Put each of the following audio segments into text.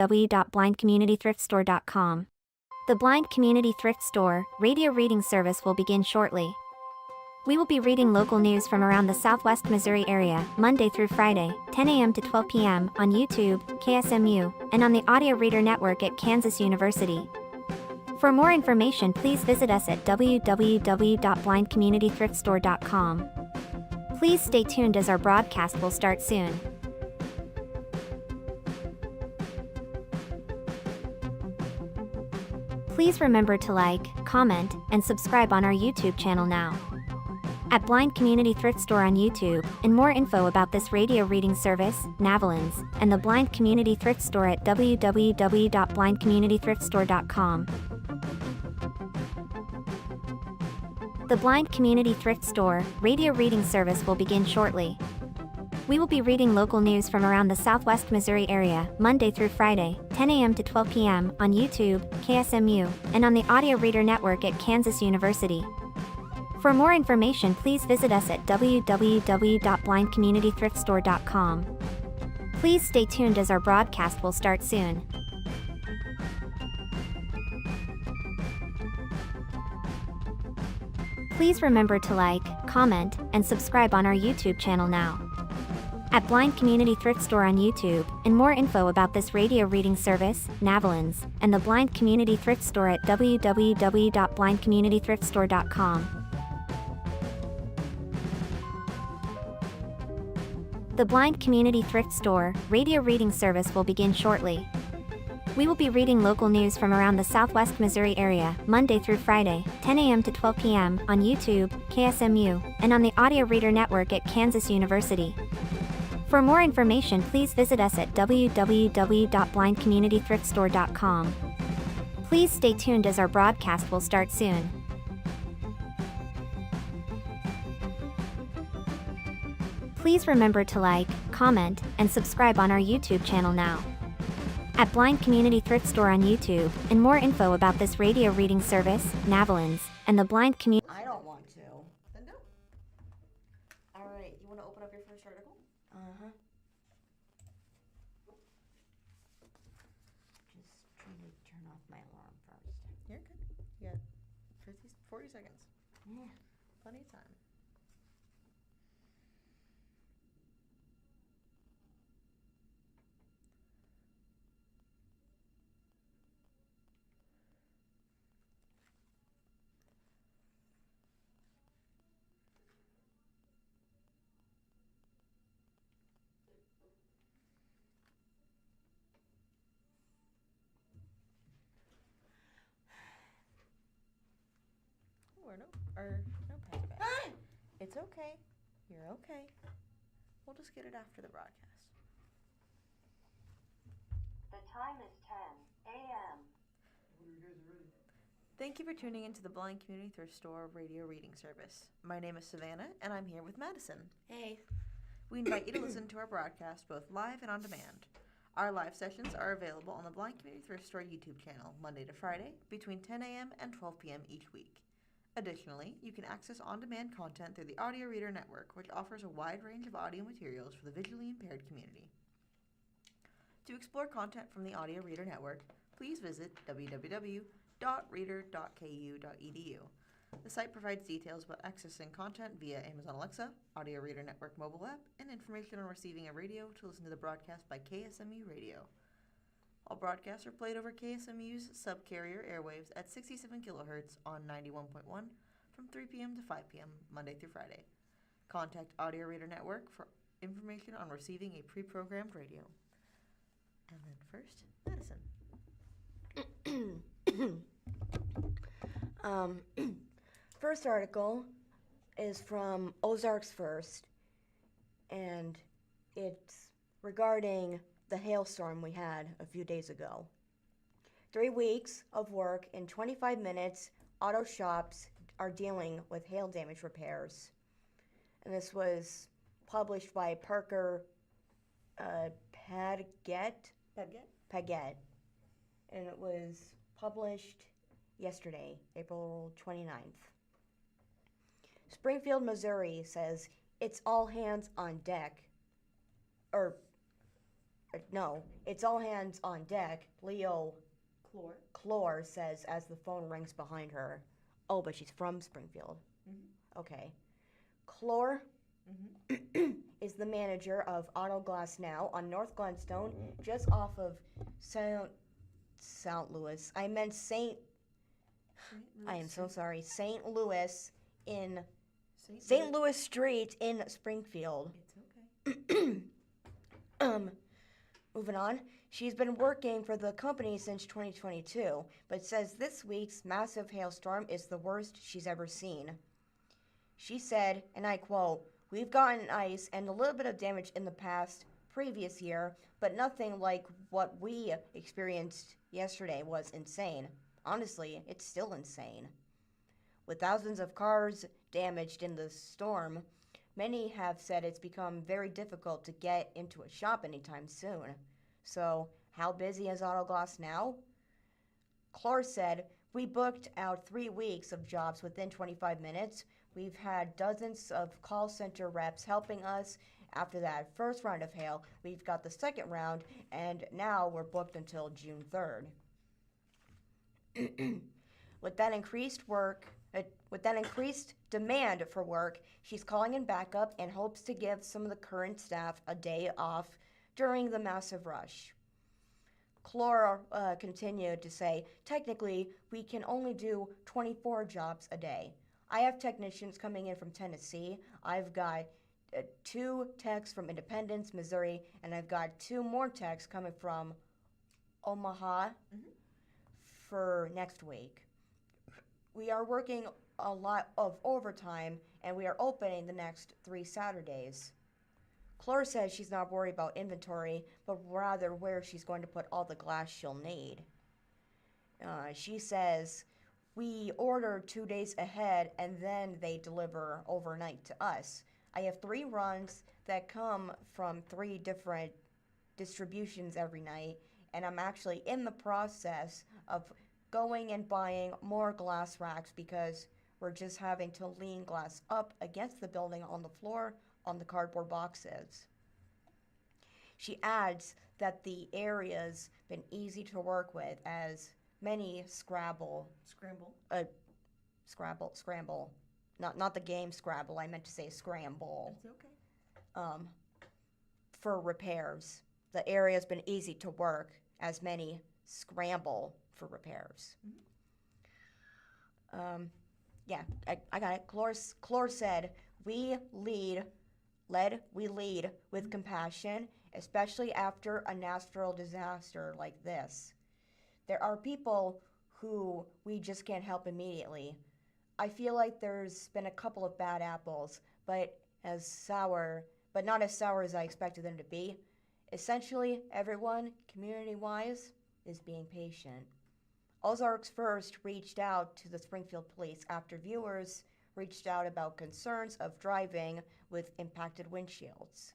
www.blindcommunitythriftstore.com. The Blind Community Thrift Store radio reading service will begin shortly. We will be reading local news from around the Southwest Missouri area, Monday through Friday, 10 a.m. to 12 p.m. on YouTube, KSMU, and on the Audio Reader Network at Kansas University. For more information, please visit us at www.blindcommunitythriftstore.com. Please stay tuned as our broadcast will start soon. Please remember to like, comment, and subscribe on our YouTube channel now. At Blind Community Thrift Store on YouTube, and more info about this radio reading service, Navalins, and the Blind Community Thrift Store at www.blindcommunitythriftstore.com. The Blind Community Thrift Store radio reading service will begin shortly. We will be reading local news from around the Southwest Missouri area, Monday through Friday, 10 a.m. to 12 p.m. on YouTube, KSMU, and on the Audio Reader Network at Kansas University. For more information, please visit us at www.blindcommunitythriftstore.com. Please stay tuned as our broadcast will start soon. Please remember to like, comment, and subscribe on our YouTube channel now. At Blind Community Thrift Store on YouTube, and more info about this radio reading service, Navalins, and the Blind Community Thrift Store at www.blindcommunitythriftstore.com. The Blind Community Thrift Store radio reading service will begin shortly. We will be reading local news from around the Southwest Missouri area, Monday through Friday, 10 a.m. to 12 p.m. on YouTube, KSMU, and on the Audio Reader Network at Kansas University. For more information, please visit us at www.blindcommunitythriftstore.com. Please stay tuned as our broadcast will start soon. Please remember to like, comment, and subscribe on our YouTube channel now. At Blind Community Thrift Store on YouTube, and more info about this radio reading service, Navalins, and the Blind Community... I don't want to. Then don't. Alright, you want to open up your first article? Uh-huh. Just trying to turn off my alarm first. You're good. You got 40 seconds. Yeah. Plenty of time. Our notepad's back. It's okay. You're okay. We'll just get it after the broadcast. The time is 10 a.m. Thank you for tuning into the Blind Community Thrift Store radio reading service. My name is Savannah, and I'm here with Madison. Hey. We invite you to listen to our broadcast both live and on demand. Our live sessions are available on the Blind Community Thrift Store YouTube channel Monday to Friday between 10 a.m. and 12 p.m. each week. Additionally, you can access on-demand content through the Audio Reader Network, which offers a wide range of audio materials for the visually impaired community. To explore content from the Audio Reader Network, please visit www.reader.ku.edu. The site provides details about accessing content via Amazon Alexa, Audio Reader Network mobile app, and information on receiving a radio to listen to the broadcast by KSMU Radio. All broadcasts are played over KSMU's subcarrier airwaves at 67 kHz on 91.1 from 3 p.m. to 5 p.m. Monday through Friday. Contact Audio Reader Network for information on receiving a pre-programmed radio. And then first, Madison. First article is from Ozarks First, and it's regarding the hailstorm we had a few days ago. 3 weeks of work in 25 minutes, auto shops are dealing with hail damage repairs. And this was published by Parker Paget. And it was published yesterday, April 29th. Springfield, Missouri says it's all hands on deck. Or no, it's all hands on deck, Leo Chlor. Clore says as the phone rings behind her. Oh, but she's from Springfield. Okay. Clore is the manager of Auto Glass Now on North Glenstone, just off of St. Louis. I meant St. I am so sorry. St. Louis in St. Louis Street in Springfield. It's okay. Moving on. She's been working for the company since 2022, but says this week's massive hailstorm is the worst she's ever seen. She said, and I quote, "We've gotten ice and a little bit of damage in the previous year, but nothing like what we experienced yesterday was insane. Honestly, it's still insane." With thousands of cars damaged in the storm, many have said it's become very difficult to get into a shop anytime soon. So, how busy is Auto Glass now? Clore said, "We booked out 3 weeks of jobs within 25 minutes. We've had dozens of call center reps helping us. After that first round of hail, we've got the second round, and now we're booked until June 3rd. With that increased demand for work, she's calling in backup and hopes to give some of the current staff a day off during the massive rush." Clore continued to say, "Technically, we can only do 24 jobs a day. I have technicians coming in from Tennessee. I've got 2 techs from Independence, Missouri, and I've got 2 more techs coming from Omaha for next week. We are working a lot of overtime, and we are opening the next 3 Saturdays." Clore says she's not worried about inventory, but rather where she's going to put all the glass she'll need. She says, "We order 2 days ahead, and then they deliver overnight to us. I have 3 runs that come from 3 different distributions every night, and I'm actually in the process of going and buying more glass racks because we're just having to lean glass up against the building on the floor on the cardboard boxes." She adds that the area's been easy to work with as many scramble. Not the game Scrabble, I meant to say scramble. It's okay. For repairs. The area's been easy to work as many scramble for repairs. Yeah, I got it. Clore said, we lead with compassion, especially after a natural disaster like this. There are people who we just can't help immediately. I feel like there's been a couple of bad apples, but not as sour as I expected them to be. Essentially, everyone, community-wise, is being patient. Ozarks first reached out to the Springfield police after viewers reached out about concerns of driving with impacted windshields.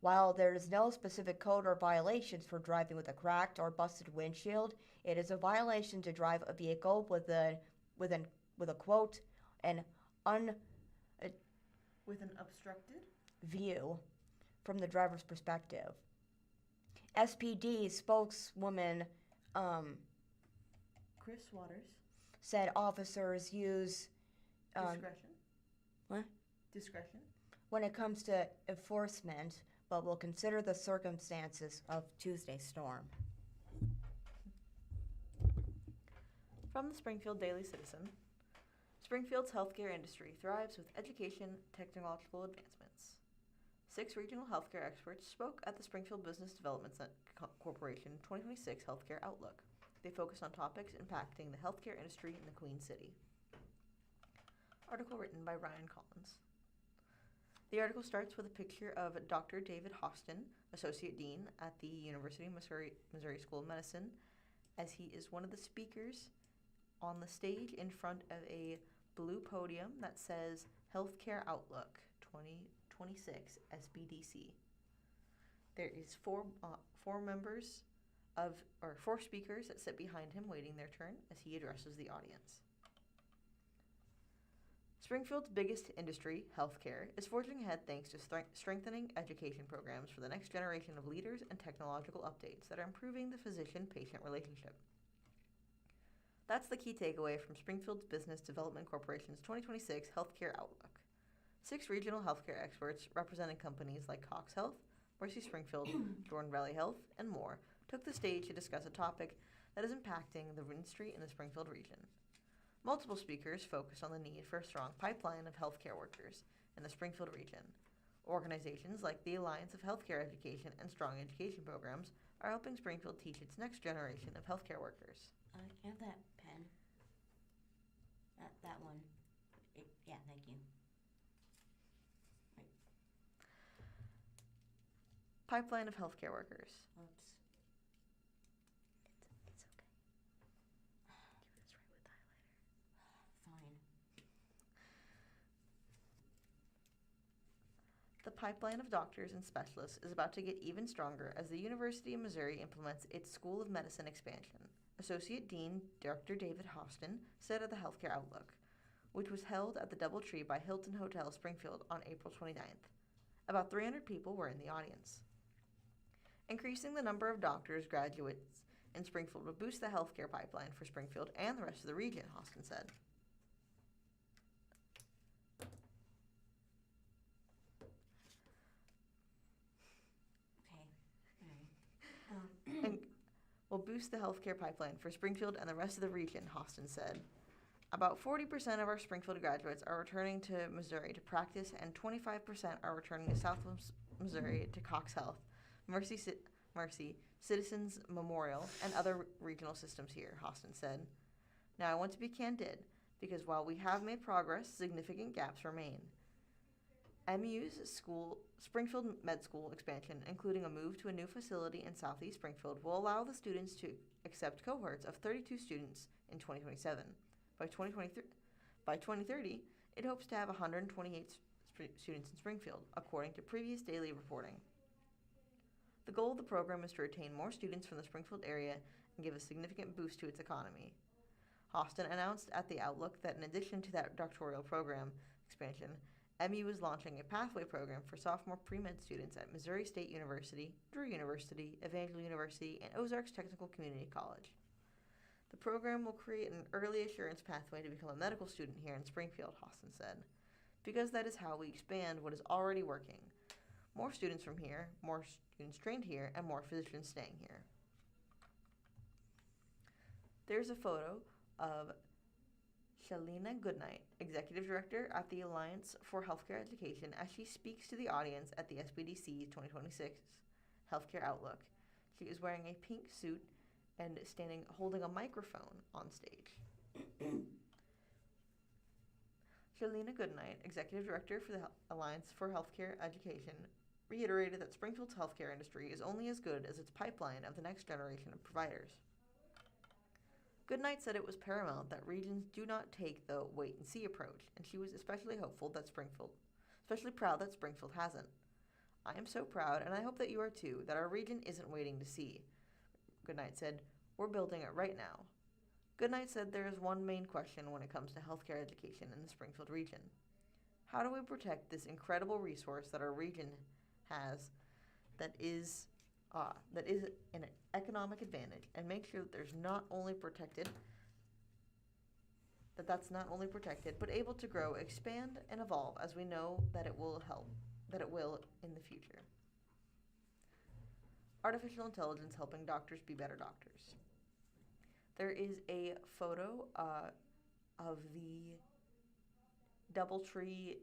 While there is no specific code or violations for driving with a cracked or busted windshield, it is a violation to drive a vehicle with a quote, with an obstructed view from the driver's perspective. SPD spokeswoman Chris Waters said officers use discretion. What? Discretion. When it comes to enforcement, but will consider the circumstances of Tuesday's storm. From the Springfield Daily Citizen, Springfield's healthcare industry thrives with education technological advancements. 6 regional healthcare experts spoke at the Springfield Business Development Corporation 2026 Healthcare Outlook. They focused on topics impacting the healthcare industry in the Queen City. Article written by Ryan Collins. The article starts with a picture of Dr. David Hostin, Associate Dean at the University of Missouri School of Medicine, as he is one of the speakers on the stage in front of a blue podium that says Healthcare Outlook 2026 SBDC. There is four speakers that sit behind him waiting their turn as he addresses the audience. Springfield's biggest industry, healthcare, is forging ahead thanks to strengthening education programs for the next generation of leaders and technological updates that are improving the physician-patient relationship. That's the key takeaway from Springfield's Business Development Corporation's 2026 Healthcare Outlook. 6 regional healthcare experts representing companies like Cox Health, Mercy Springfield, Jordan Valley Health, and more took the stage to discuss a topic that is impacting the industry in the Springfield region. Multiple speakers focused on the need for a strong pipeline of healthcare workers in the Springfield region. Organizations like the Alliance of Healthcare Education and Strong Education Programs are helping Springfield teach its next generation of healthcare workers. Can I have that pen? That one. Yeah, thank you. Right. Pipeline of healthcare workers. Oops. It's okay. Do you want to just write with the highlighter? Fine. The pipeline of doctors and specialists is about to get even stronger as the University of Missouri implements its School of Medicine expansion. Associate Dean Dr. David Hostin said at the Healthcare Outlook, which was held at the DoubleTree by Hilton Hotel Springfield on April 29th. About 300 people were in the audience. Increasing the number of doctors graduates in Springfield would boost the healthcare pipeline for Springfield and the rest of the region, Hostin said. Okay. And will boost the healthcare pipeline for Springfield and the rest of the region, Hostin said. About 40% of our Springfield graduates are returning to Missouri to practice, and 25% are returning to Southwest Missouri to Cox Health, Mercy, Citizens Memorial, and other regional systems here, Hostin said. Now I want to be candid, because while we have made progress, significant gaps remain. MU's Springfield Med School expansion, including a move to a new facility in Southeast Springfield, will allow the students to accept cohorts of 32 students in 2027. By 2030, it hopes to have 128 students in Springfield, according to previous daily reporting. The goal of the program is to retain more students from the Springfield area and give a significant boost to its economy. Hostin announced at the Outlook that in addition to that doctoral program expansion, MU is launching a pathway program for sophomore pre-med students at Missouri State University, Drew University, Evangel University, and Ozarks Technical Community College. The program will create an early assurance pathway to become a medical student here in Springfield, Hostin said, because that is how we expand what is already working. More students from here, more students trained here, and more physicians staying here. There's a photo of Shalina Goodnight, Executive Director at the Alliance for Healthcare Education, as she speaks to the audience at the SBDC 2026 Healthcare Outlook. She is wearing a pink suit and holding a microphone on stage. Shalina Goodnight, Executive Director for the Alliance for Healthcare Education, reiterated that Springfield's healthcare industry is only as good as its pipeline of the next generation of providers. Goodnight said it was paramount that regions do not take the wait-and-see approach, and she was especially proud that Springfield hasn't. I am so proud, and I hope that you are too, that our region isn't waiting to see. Goodnight said, we're building it right now. Goodnight said there is one main question when it comes to healthcare education in the Springfield region. How do we protect this incredible resource that our region has that is an economic advantage, and make sure that that's not only protected, but able to grow, expand, and evolve as we know that it will in the future. Artificial intelligence helping doctors be better doctors. There is a photo of the DoubleTree,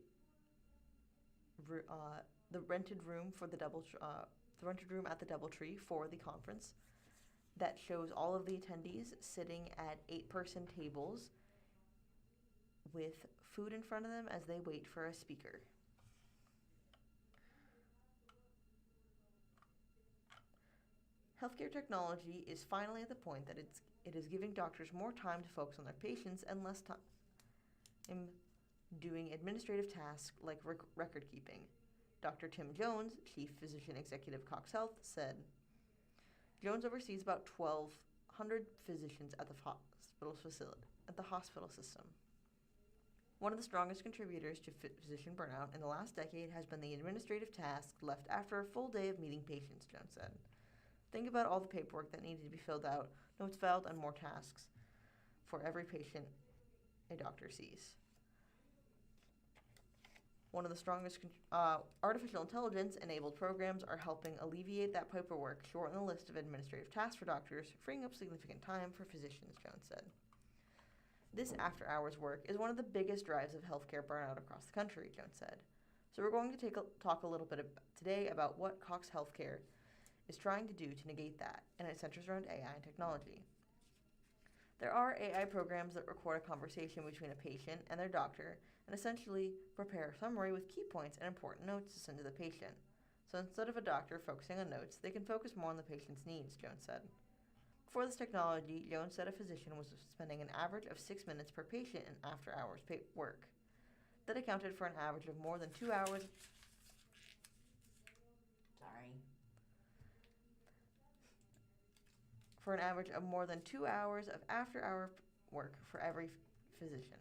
the rented room for the rented room at the DoubleTree for the conference, that shows all of the attendees sitting at 8-person tables with food in front of them as they wait for a speaker. Healthcare technology is finally at the point that it is giving doctors more time to focus on their patients and less time in doing administrative tasks like record keeping. Dr. Tim Jones, Chief Physician Executive Cox Health, said, Jones oversees about 1,200 physicians at the hospital system. One of the strongest contributors to physician burnout in the last decade has been the administrative tasks left after a full day of meeting patients, Jones said. Think about all the paperwork that needed to be filled out, notes filed, and more tasks for every patient a doctor sees. One of the strongest artificial intelligence-enabled programs are helping alleviate that paperwork, shorten the list of administrative tasks for doctors, freeing up significant time for physicians, Jones said. This after-hours work is one of the biggest drives of healthcare burnout across the country, Jones said. So we're going to talk a little bit today about what Cox Healthcare is trying to do to negate that, and it centers around AI and technology. There are AI programs that record a conversation between a patient and their doctor and essentially prepare a summary with key points and important notes to send to the patient. So instead of a doctor focusing on notes, they can focus more on the patient's needs, Jones said. Before this technology, Jones said a physician was spending an average of 6 minutes per patient in after-hours work. That accounted for an average of more than 2 hours. For an average of more than 2 hours of after-hour work for every physician.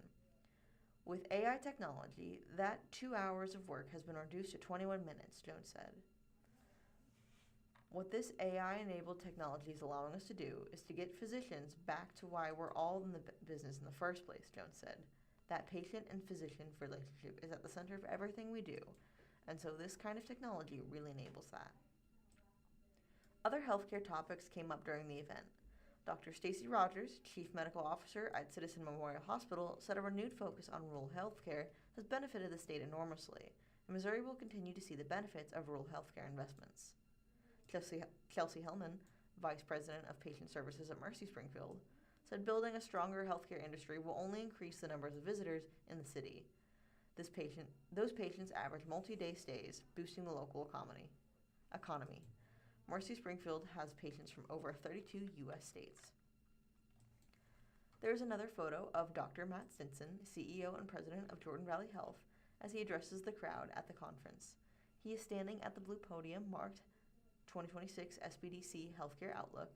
With AI technology, that 2 hours of work has been reduced to 21 minutes, Jones said. What this AI-enabled technology is allowing us to do is to get physicians back to why we're all in the business in the first place, Jones said. That patient and physician relationship is at the center of everything we do, and so this kind of technology really enables that. Other healthcare topics came up during the event. Dr. Stacy Rogers, Chief Medical Officer at Citizen Memorial Hospital, said a renewed focus on rural healthcare has benefited the state enormously, and Missouri will continue to see the benefits of rural healthcare investments. Chelsea Hellman, Vice President of Patient Services at Mercy Springfield, said building a stronger healthcare industry will only increase the numbers of visitors in the city. Those patients average multi-day stays, boosting the local economy. Mercy Springfield has patients from over 32 U.S. states. There is another photo of Dr. Matt Stinson, CEO and President of Jordan Valley Health, as he addresses the crowd at the conference. He is standing at the blue podium marked 2026 SBDC Healthcare Outlook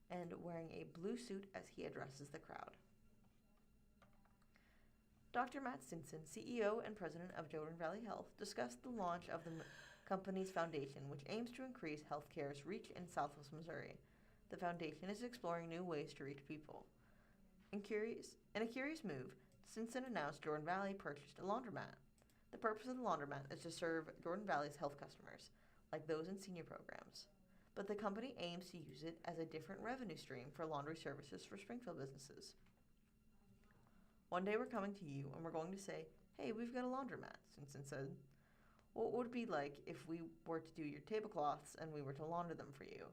and wearing a blue suit as he addresses the crowd. Dr. Matt Stinson, CEO and President of Jordan Valley Health, discussed the launch of the company's foundation, which aims to increase healthcare's reach in Southwest Missouri. The foundation is exploring new ways to reach people. In a curious move, Stinson announced Jordan Valley purchased a laundromat. The purpose of the laundromat is to serve Jordan Valley's health customers, like those in senior programs. But the company aims to use it as a different revenue stream for laundry services for Springfield businesses. One day we're coming to you and we're going to say, "Hey, we've got a laundromat," Stinson said. What would it be like if we were to do your tablecloths and we were to launder them for you?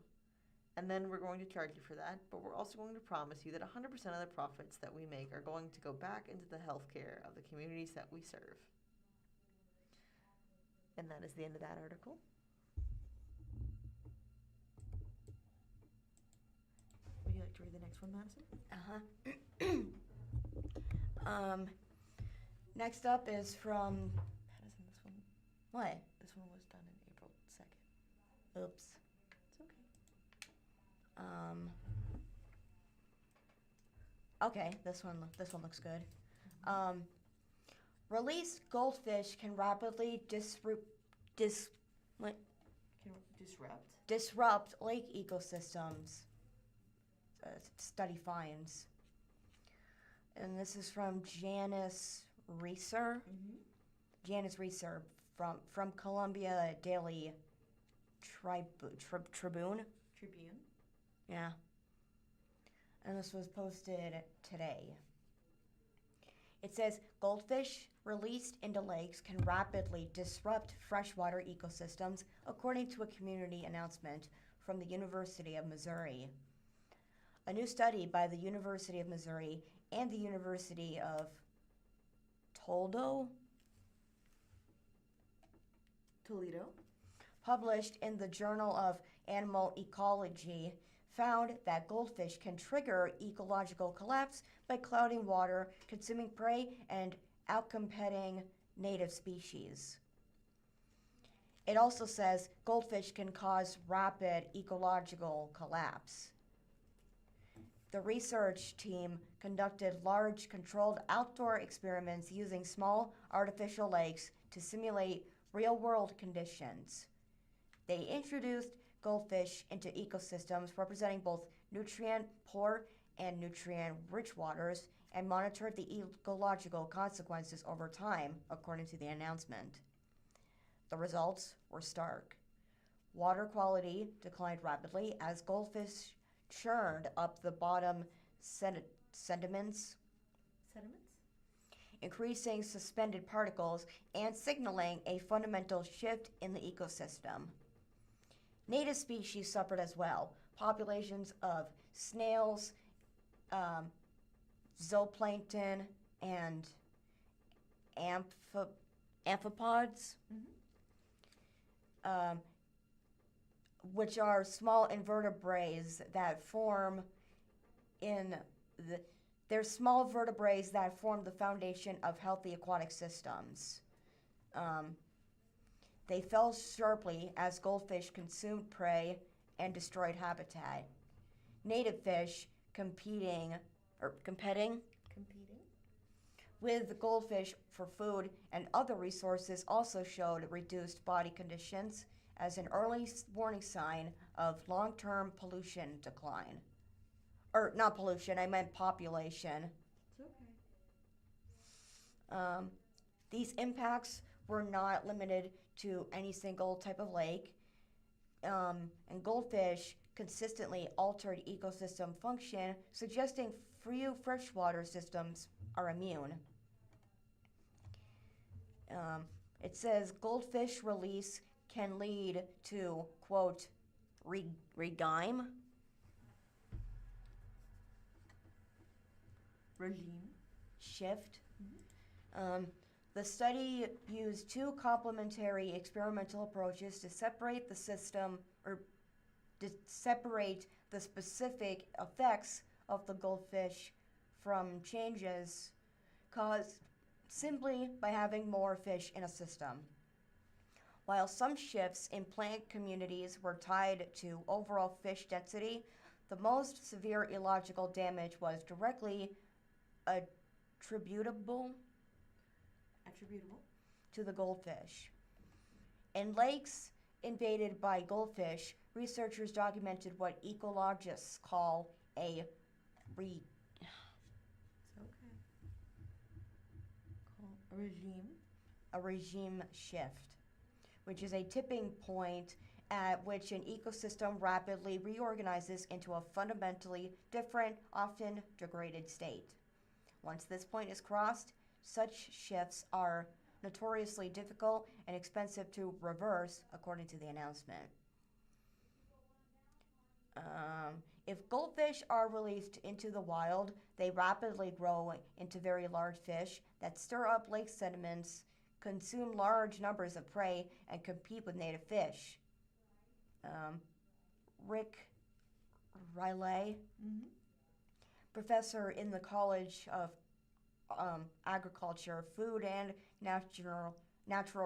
And then we're going to charge you for that, but we're also going to promise you that 100% of the profits that we make are going to go back into the healthcare of the communities that we serve. And that is the end of that article. Would you like to read the next one, Madison? Next up is from... Madison, this one. What? This one was done in April 2nd. Oops. It's okay. Okay, this one looks good. Released goldfish can rapidly disrupt lake ecosystems. Study finds. And this is from Janice Reeser. Janice Reeser from Columbia Daily Tribune. Yeah. And this was posted today. It says, goldfish released into lakes can rapidly disrupt freshwater ecosystems, according to a community announcement from the University of Missouri. A new study by the University of Missouri and the University of Toledo, published in the Journal of Animal Ecology, found that goldfish can trigger ecological collapse by clouding water, consuming prey, and outcompeting native species. It also says goldfish can cause rapid ecological collapse. The research team conducted large controlled outdoor experiments using small artificial lakes to simulate real-world conditions. They introduced goldfish into ecosystems representing both nutrient-poor and nutrient-rich waters and monitored the ecological consequences over time, according to the announcement. The results were stark. Water quality declined rapidly as goldfish churned up the bottom sediments, increasing suspended particles and signaling a fundamental shift in the ecosystem. Native species suffered as well. Populations of snails, zooplankton, and amphipods, which are small invertebrates that form they're small vertebrates that form the foundation of healthy aquatic systems. They fell sharply as goldfish consumed prey and destroyed habitat. Native fish competing with the goldfish for food and other resources also showed reduced body conditions as an early warning sign of long-term pollution decline. Or not pollution, I meant population. It's okay. These impacts were not limited to any single type of lake, and goldfish consistently altered ecosystem function, suggesting few freshwater systems are immune. It says goldfish release can lead to, quote, regime shift. The study used two complementary experimental approaches to separate the system or to separate the specific effects of the goldfish from changes caused simply by having more fish in a system. While some shifts in plant communities were tied to overall fish density, the most severe ecological damage was directly attributable to the goldfish. In lakes invaded by goldfish, researchers documented what ecologists call a regime shift, which is a tipping point at which an ecosystem rapidly reorganizes into a fundamentally different, often degraded state. Once this point is crossed, such shifts are notoriously difficult and expensive to reverse, according to the announcement. If goldfish are released into the wild, they rapidly grow into very large fish that stir up lake sediments, consume large numbers of prey, and compete with native fish. Rick Riley, professor in the College of Agriculture, Food, and Natural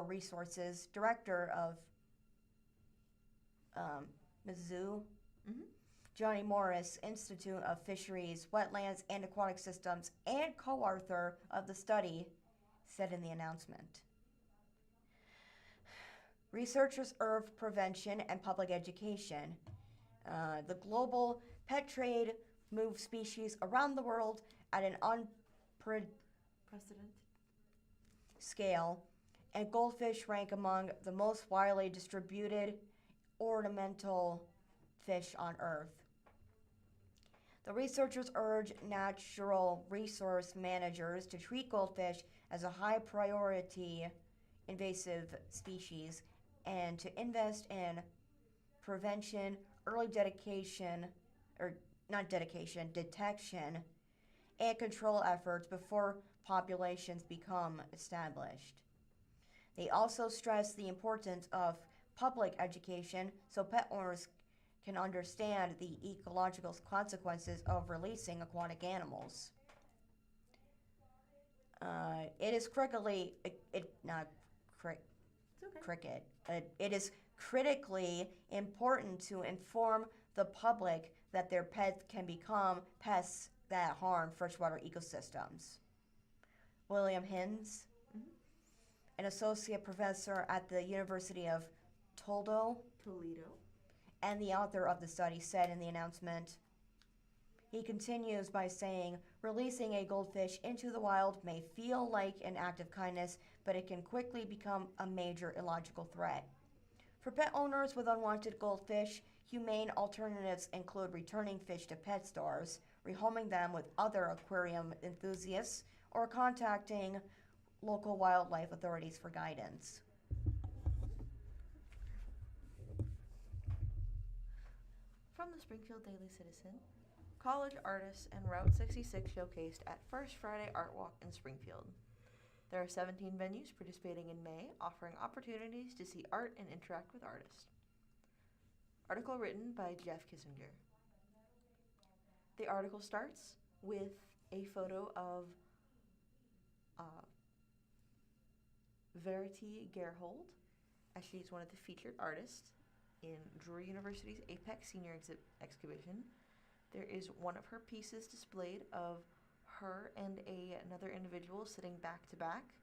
Resources, director of Mizzou, Johnny Morris Institute of Fisheries, Wetlands, and Aquatic Systems, and co-author of the study, said in the announcement. Researchers urge prevention and public education. The global pet trade moves species around the world at an unprecedented scale, and goldfish rank among the most widely distributed ornamental fish on Earth. The researchers urge natural resource managers to treat goldfish as a high priority invasive species and to invest in prevention, early detection, and control efforts before populations become established. They also stress the importance of public education so pet owners can understand the ecological consequences of releasing aquatic animals. It is critically important to inform the public that their pets can become pests that harm freshwater ecosystems. William Hinds, an associate professor at the University of Toledo, and the author of the study, said in the announcement. He continues by saying, releasing a goldfish into the wild may feel like an act of kindness, but it can quickly become a major illogical threat. For pet owners with unwanted goldfish, humane alternatives include returning fish to pet stores, rehoming them with other aquarium enthusiasts, or contacting local wildlife authorities for guidance. From the Springfield Daily Citizen, college artists and Route 66 showcased at First Friday Art Walk in Springfield. There are 17 venues participating in May, offering opportunities to see art and interact with artists. Article written by Jeff Kissinger. The article starts with a photo of Verity Gerhold, as she's one of the featured artists in Drury University's Apex Senior Exhibition. There is one of her pieces displayed of her and another individual sitting back to back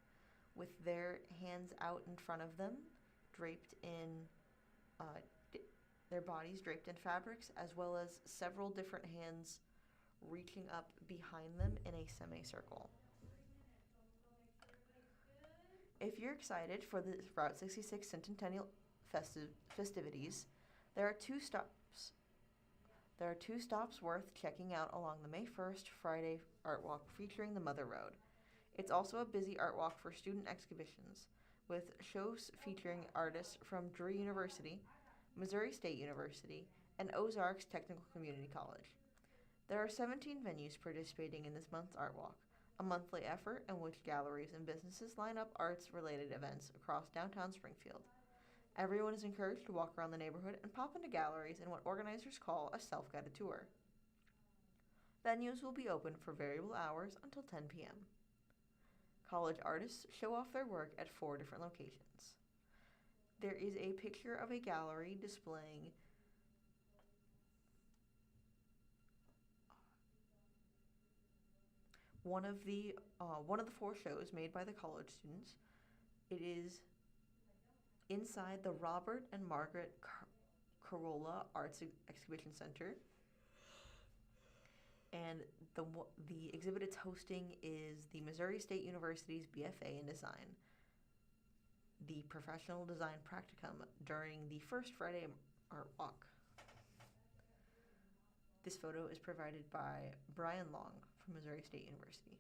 with their hands out in front of them, draped in their bodies draped in fabrics, as well as several different hands reaching up behind them in a semicircle. If you're excited for the Route 66 Centennial festivities, there are two stops worth checking out along the May 1st Friday Art Walk featuring the Mother Road. It's also a busy art walk for student exhibitions, with shows featuring artists from Drury University, Missouri State University, and Ozarks Technical Community College. There are 17 venues participating in this month's art walk, a monthly effort in which galleries and businesses line up arts-related events across downtown Springfield. Everyone is encouraged to walk around the neighborhood and pop into galleries in what organizers call a self-guided tour. Venues will be open for variable hours until 10 p.m. College artists show off their work at 4 different locations. There is a picture of a gallery displaying one of the 4 shows made by the college students. It is inside the Robert and Margaret Carolla Arts Exhibition Center, and the exhibit it's hosting is the Missouri State University's BFA in Design, the Professional Design Practicum during the First Friday Art Walk. This photo is provided by Brian Long from Missouri State University.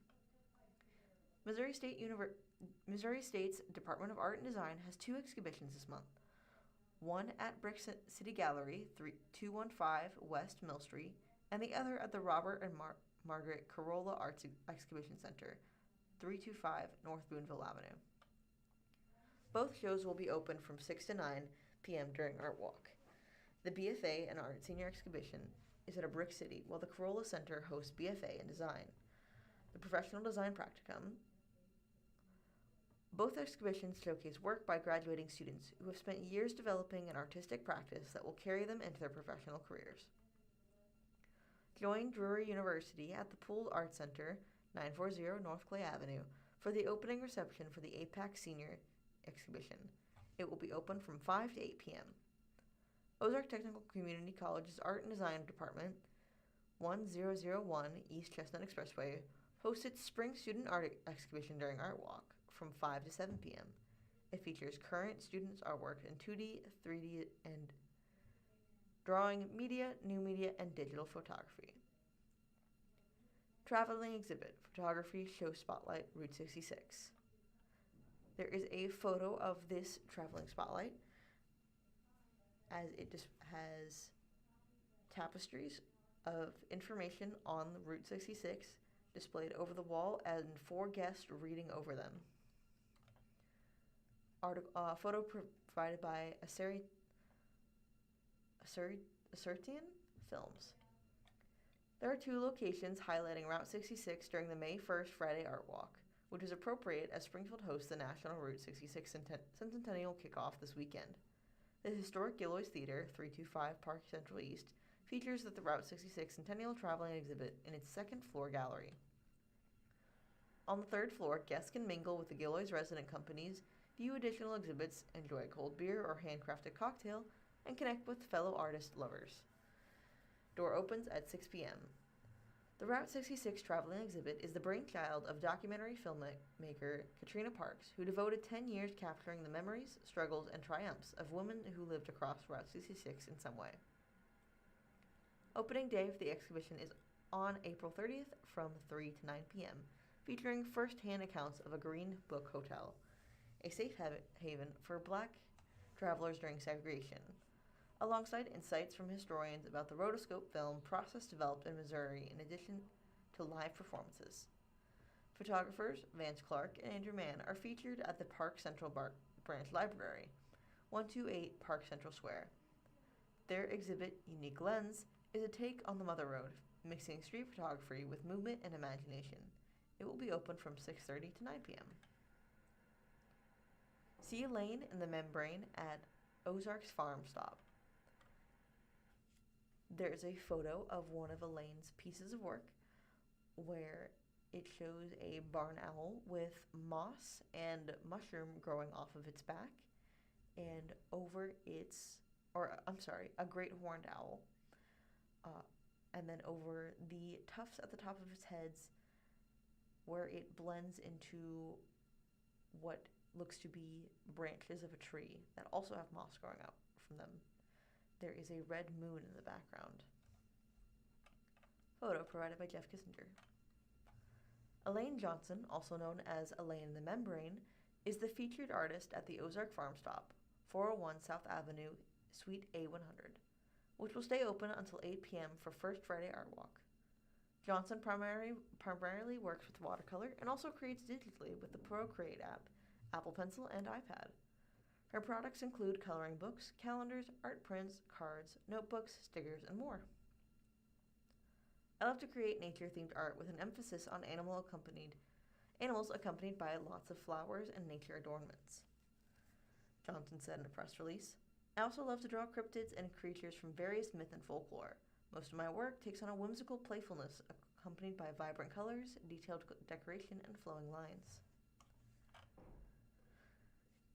Missouri State's Department of Art and Design has 2 exhibitions this month. One at Brick City Gallery, 215 West Mill Street, and the other at the Robert and Margaret Carolla Arts Exhibition Center, 325 North Boonville Avenue. Both shows will be open from 6 to 9 p.m. during Art Walk. The BFA and Art Senior Exhibition is at a Brick City, while the Carolla Center hosts BFA in Design. The Professional Design Practicum. Both exhibitions showcase work by graduating students who have spent years developing an artistic practice that will carry them into their professional careers. Join Drury University at the Pooled Arts Center, 940 North Clay Avenue, for the opening reception for the APAC Senior Exhibition. It will be open from 5 to 8 p.m. Ozark Technical Community College's Art and Design Department, 1001 East Chestnut Expressway, hosted Spring Student Art Exhibition during Art Walk from 5 to 7 p.m. It features current students' artwork in 2D, 3D, and drawing, media, new media, and digital photography. Traveling exhibit, photography, show spotlight, Route 66. There is a photo of this traveling spotlight, as it just has tapestries of information on Route 66 displayed over the wall and 4 guests reading over them. Photo provided by Assertian Films. There are 2 locations highlighting Route 66 during the May 1st Friday Art Walk, which is appropriate as Springfield hosts the National Route 66 Centennial Kickoff this weekend. The historic Gilloy's Theater, 325 Park Central East, features the Route 66 Centennial Traveling Exhibit in its second floor gallery. On the third floor, guests can mingle with the Gilloy's resident companies, view additional exhibits, enjoy a cold beer or handcrafted cocktail, and connect with fellow artist lovers. Door opens at 6 p.m. The Route 66 traveling exhibit is the brainchild of documentary filmmaker Katrina Parks, who devoted 10 years capturing the memories, struggles, and triumphs of women who lived across Route 66 in some way. Opening day of the exhibition is on April 30th from 3 to 9 p.m., featuring first-hand accounts of a Green Book Hotel, a safe haven for Black travelers during segregation, alongside insights from historians about the rotoscope film process developed in Missouri in addition to live performances. Photographers Vance Clark and Andrew Mann are featured at the Park Central Branch Library, 128 Park Central Square. Their exhibit, Unique Lens, is a take on the Mother Road, mixing street photography with movement and imagination. It will be open from 6:30 to 9 p.m. See Elaine in the Membrane at Ozarks Farm Stop. There's a photo of one of Elaine's pieces of work where it shows a barn owl with moss and mushroom growing off of its back, and over a great horned owl. And then over the tufts at the top of its heads, where it blends into what looks to be branches of a tree that also have moss growing out from them. There is a red moon in the background. Photo provided by Jeff Kissinger. Elaine Johnson, also known as Elaine in the Membrane, is the featured artist at the Ozark Farm Stop, 401 South Avenue, Suite A100, which will stay open until 8 p.m. for First Friday Art Walk. Johnson primarily works with watercolor and also creates digitally with the Procreate app, Apple Pencil, and iPad. Her products include coloring books, calendars, art prints, cards, notebooks, stickers, and more. I love to create nature-themed art with an emphasis on animals accompanied by lots of flowers and nature adornments. Johnson said in a press release, I also love to draw cryptids and creatures from various myth and folklore. Most of my work takes on a whimsical playfulness accompanied by vibrant colors, detailed decoration, and flowing lines.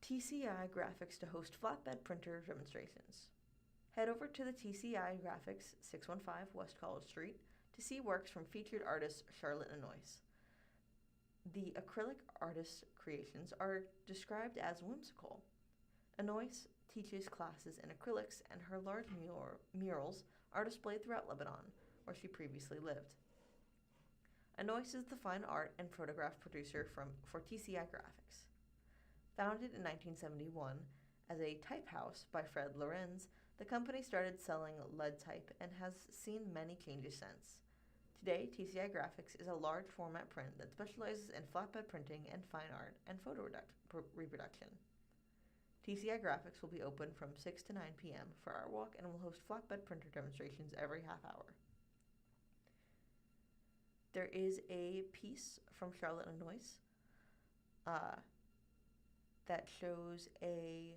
TCI Graphics to host flatbed printer demonstrations. Head over to the TCI Graphics, 615 West College Street, to see works from featured artist Charlotte Anoyce. The acrylic artist creations are described as whimsical. Anoyce teaches classes in acrylics, and her large murals are displayed throughout Lebanon, where she previously lived. Anoyce is the fine art and photograph producer for TCI Graphics. Founded in 1971 as a type house by Fred Lorenz, the company started selling lead type and has seen many changes since. Today, TCI Graphics is a large format print that specializes in flatbed printing and fine art and photo reproduction. TCI Graphics will be open from 6 to 9 p.m. for Art Walk and will host flatbed printer demonstrations every half hour. There is a piece from Charlotte Anoyce that shows a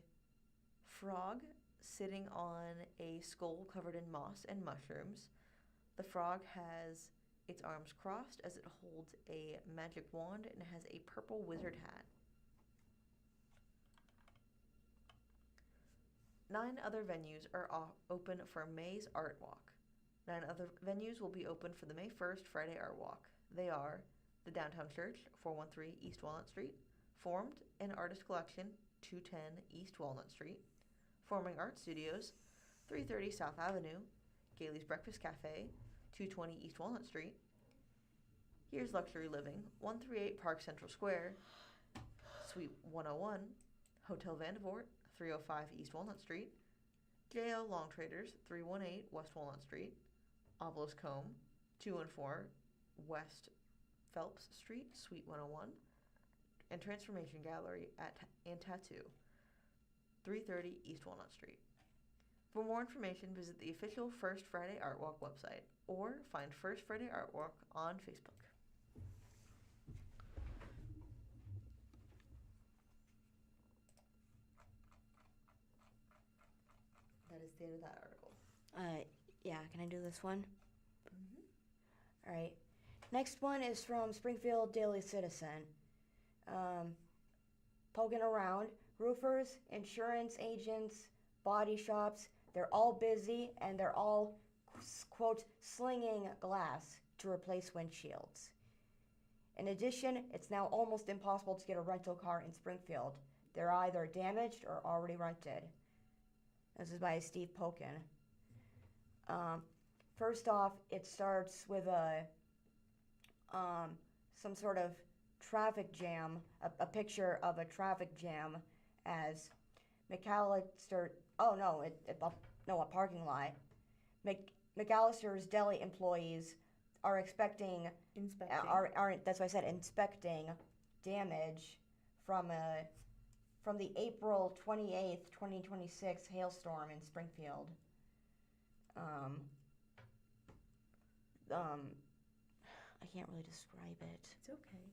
frog sitting on a skull covered in moss and mushrooms. The frog has its arms crossed as it holds a magic wand and has a purple wizard hat. 9 other venues are open for May's Art Walk. 9 other venues will be open for the May 1st Friday Art Walk. They are the Downtown Church, 413 East Walnut Street, Formed and Artist Collection, 210 East Walnut Street, Forming Art Studios, 330 South Avenue, Gailey's Breakfast Cafe, 220 East Walnut Street, Here's Luxury Living, 138 Park Central Square, Suite 101, Hotel Vandevort, 305 East Walnut Street, JL Long Traders, 318 West Walnut Street, Obelisk Home, 214 West Phelps Street, Suite 101, and Transformation Gallery and Tattoo, 330 East Walnut Street. For more information, visit the official First Friday Art Walk website or find First Friday Art Walk on Facebook. That is the end of that article. Yeah, can I do this one? All right. Next one is from Springfield Daily Citizen. Poking around, roofers, insurance agents, body shops, they're all busy and they're all, quote, slinging glass to replace windshields. In addition, it's now almost impossible to get a rental car in Springfield. They're either damaged or already rented. This is by Steve Pokin. First off, it starts with some sort of traffic jam, a picture of a traffic jam as McAllister, a parking lot. McAllister's deli employees are inspecting damage from the April 28th, 2026 hailstorm in Springfield. I can't really describe it. It's okay.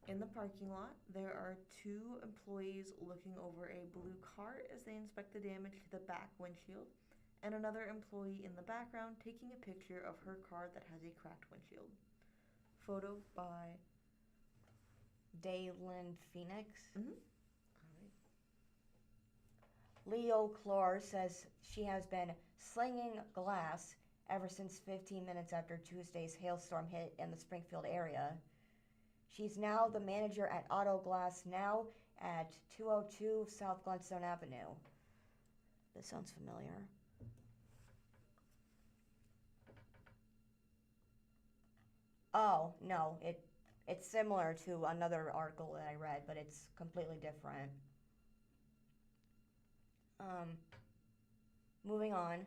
In the parking lot, there are 2 employees looking over a blue cart as they inspect the damage to the back windshield, and another employee in the background taking a picture of her car that has a cracked windshield. Photo by Daylin Phoenix. All right. Leo Clore says she has been slinging glass ever since 15 minutes after Tuesday's hailstorm hit in the Springfield area. She's now the manager at Auto Glass Now at 202 South Glenstone Avenue. This sounds familiar. Oh, no, it's similar to another article that I read, but it's completely different. Moving on.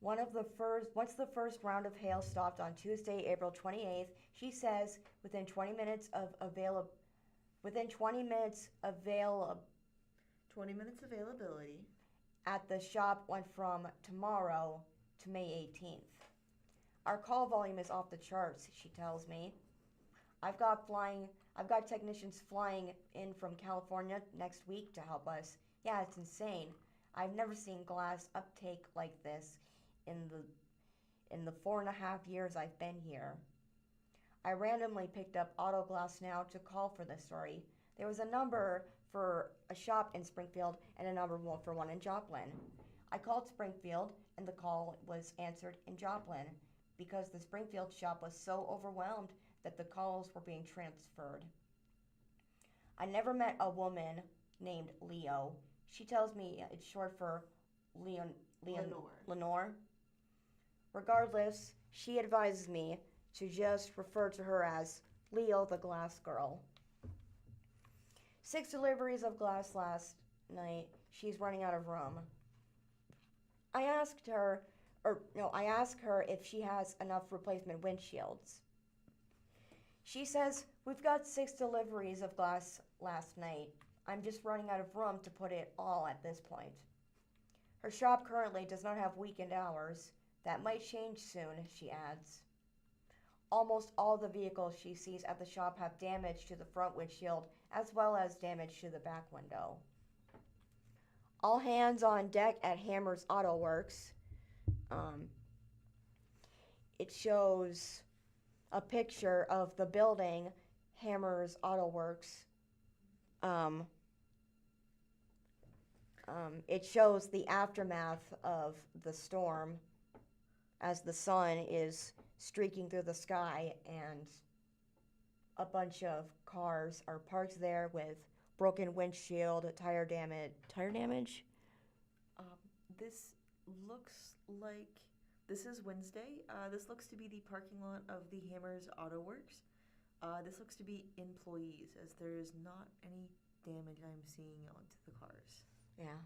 Once the first round of hail stopped on Tuesday, April 28th, she says within 20 minutes availability at the shop went from tomorrow to May 18th. Our call volume is off the charts, she tells me. I've got technicians flying in from California next week to help us. Yeah, it's insane. I've never seen glass uptake like this in the 4.5 years I've been here. I randomly picked up Auto Glass Now to call for this story. There was a number for a shop in Springfield and a number for one in Joplin. I called Springfield and the call was answered in Joplin because the Springfield shop was so overwhelmed that the calls were being transferred. I never met a woman named Leo. She tells me it's short for Lenore. Regardless, she advises me to just refer to her as Leo the Glass Girl. 6 deliveries of glass last night. She's running out of room. I asked her if she has enough replacement windshields. She says, we've got 6 deliveries of glass last night. I'm just running out of room to put it all at this point. Her shop currently does not have weekend hours. That might change soon, she adds. Almost all the vehicles she sees at the shop have damage to the front windshield as well as damage to the back window. All hands on deck at Hammer's Auto Works. It shows a picture of the building, Hammer's Auto Works. It shows the aftermath of the storm as the sun is streaking through the sky and a bunch of cars are parked there with broken windshield, tire damage. This looks like, this is Wednesday. This looks to be the parking lot of the Hammers Auto Works. This looks to be employees, as there is not any damage I'm seeing onto the cars. Yeah.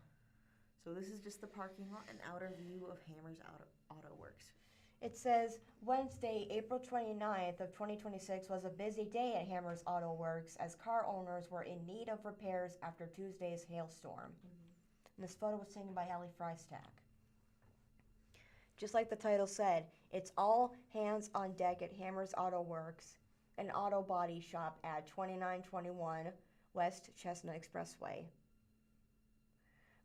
So this is just the parking lot and outer view of Hammers Auto Works. It says, Wednesday, April 29th of 2026 was a busy day at Hammer's Auto Works as car owners were in need of repairs after Tuesday's hailstorm. And this photo was taken by Ellie Freistack. Just like the title said, it's all hands on deck at Hammer's Auto Works, an auto body shop at 2921 West Chestnut Expressway.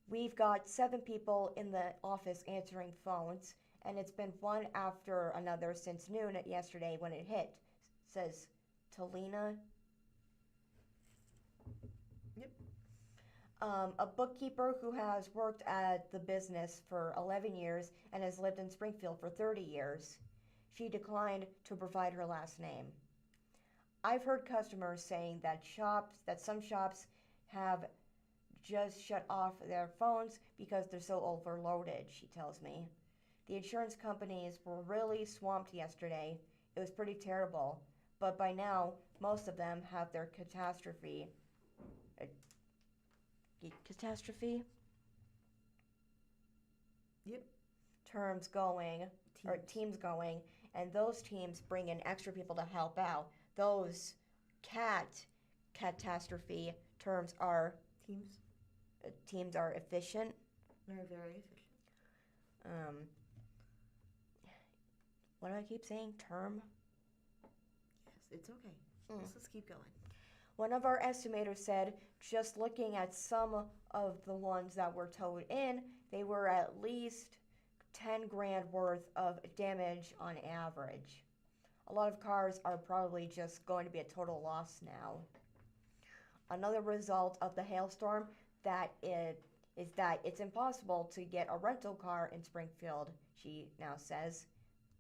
We've got 7 people in the office answering phones, and it's been one after another since noon yesterday when it hit, says Talina. Yep. A bookkeeper who has worked at the business for 11 years and has lived in Springfield for 30 years. She declined to provide her last name. I've heard customers saying that some shops have just shut off their phones because they're so overloaded, she tells me. The insurance companies were really swamped yesterday. It was pretty terrible, but by now, most of them have their catastrophe Yep. terms going, or teams going, and those teams bring in extra people to help out. Those catastrophe terms are teams are efficient. They're very efficient. What do I keep saying? Term? Yes, it's okay. Let's just keep going. One of our estimators said, just looking at some of the ones that were towed in, they were at least 10 grand worth of damage on average. A lot of cars are probably just going to be a total loss now. Another result of the hailstorm is that it's impossible to get a rental car in Springfield, she now says.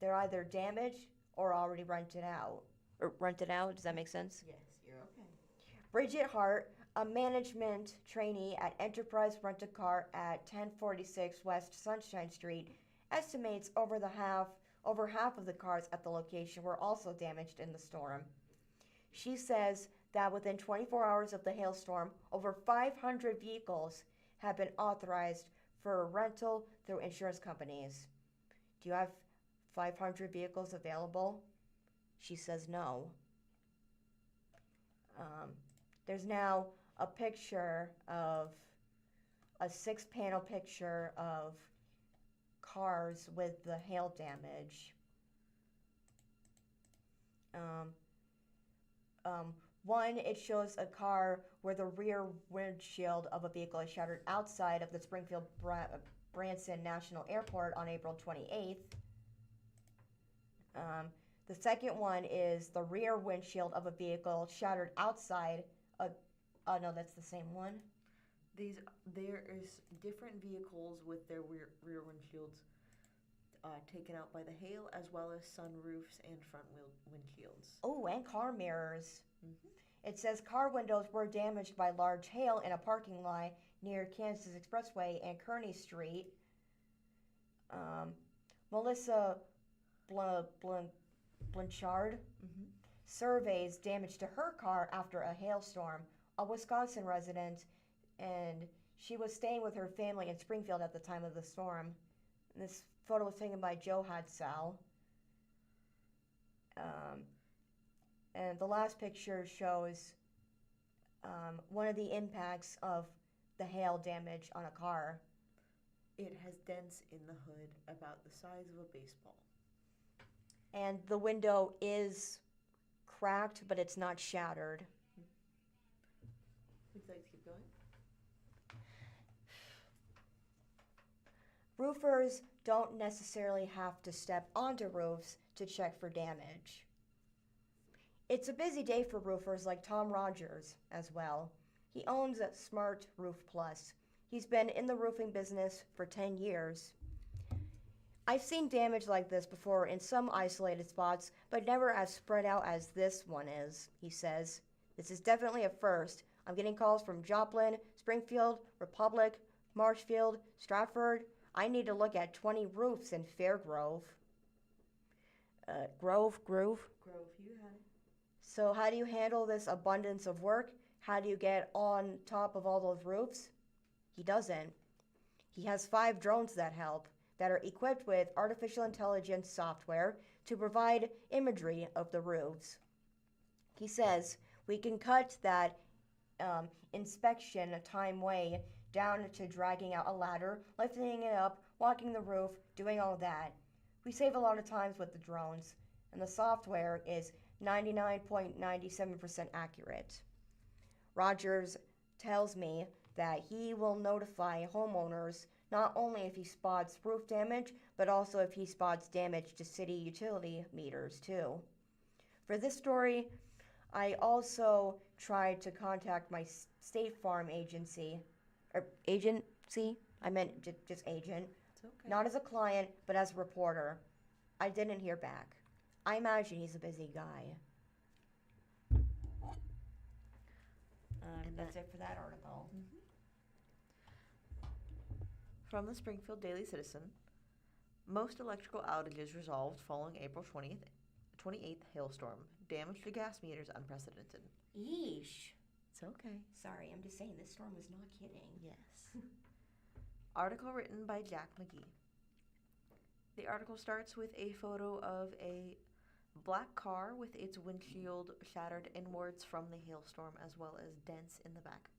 They're either damaged or already rented out. Or rented out, does that make sense? Yes, you're okay. Bridget Hart, a management trainee at Enterprise Rent-A-Car at 1046 West Sunshine Street, estimates over half of the cars at the location were also damaged in the storm. She says that within 24 hours of the hailstorm, over 500 vehicles have been authorized for rental through insurance companies. Do you have 500 vehicles available? She says no. There's now a 6-panel picture of cars with the hail damage. One, it shows a car where the rear windshield of a vehicle is shattered outside of the Springfield Branson National Airport on April 28th. The second one is the rear windshield of a vehicle shattered outside. Oh no, that's the same one. There is different vehicles with their rear windshields taken out by the hail, as well as sunroofs and front windshields. Oh, and car mirrors. Mm-hmm. It says car windows were damaged by large hail in a parking lot near Kansas Expressway and Kearney Street. Melissa Blanchard surveys damage to her car after a hailstorm. A Wisconsin resident, and she was staying with her family in Springfield at the time of the storm. This photo was taken by Joe Hadsall. And the last picture shows one of the impacts of the hail damage on a car. It has dents in the hood about the size of a baseball. And the window is cracked, but it's not shattered. Would you like to keep going? Roofers don't necessarily have to step onto roofs to check for damage. It's a busy day for roofers like Tom Rogers as well. He owns a Smart Roof Plus. He's been in the roofing business for 10 years. I've seen damage like this before in some isolated spots, but never as spread out as this one is, he says. This is definitely a first. I'm getting calls from Joplin, Springfield, Republic, Marshfield, Stratford. I need to look at 20 roofs in Fairgrove. Grove, you had it. So how do you handle this abundance of work? How do you get on top of all those roofs? He doesn't. He has 5 drones that help, that are equipped with artificial intelligence software to provide imagery of the roofs. He says we can cut that inspection time way down to dragging out a ladder, lifting it up, walking the roof, doing all that. We save a lot of times with the drones, and the software is 99.97% accurate. Rogers tells me that he will notify homeowners not only if he spots roof damage, but also if he spots damage to city utility meters too. For this story, I also tried to contact my State Farm agency, I meant just agent, It's okay. not as a client, but as a reporter. I didn't hear back. I imagine he's a busy guy. And That's it for that article. From the Springfield Daily Citizen, most electrical outages resolved following April 28th hailstorm. Damage to gas meters unprecedented. Yeesh. It's okay. Sorry, I'm just saying this storm was not kidding. Yes. Article written by Jack McGee. The article starts with a photo of a black car with its windshield shattered inwards from the hailstorm, as well as dents in the back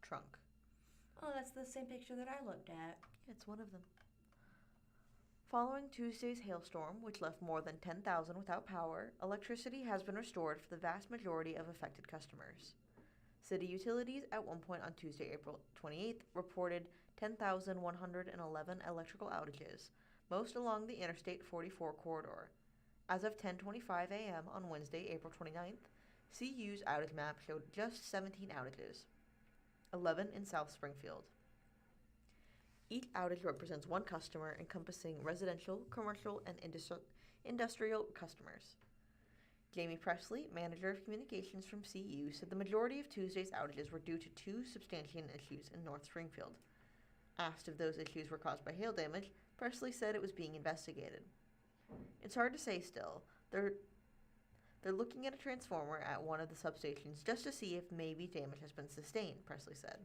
trunk. Oh, that's the same picture that I looked at. It's one of them. Following Tuesday's hailstorm, which left more than 10,000 without power, electricity has been restored for the vast majority of affected customers. City utilities at one point on Tuesday, April 28th, reported 10,111 electrical outages, most along the Interstate 44 corridor. As of 10:25 a.m. on Wednesday, April 29th, CU's outage map showed just 17 outages, 11 in South Springfield. Each outage represents one customer, encompassing residential, commercial, and industrial customers. Jamie Presley, manager of communications from CU, said the majority of Tuesday's outages were due to two substantiation issues in North Springfield. Asked if those issues were caused by hail damage, Presley said it was being investigated. It's hard to say still. They're looking at a transformer at one of the substations just to see if maybe damage has been sustained, Presley said.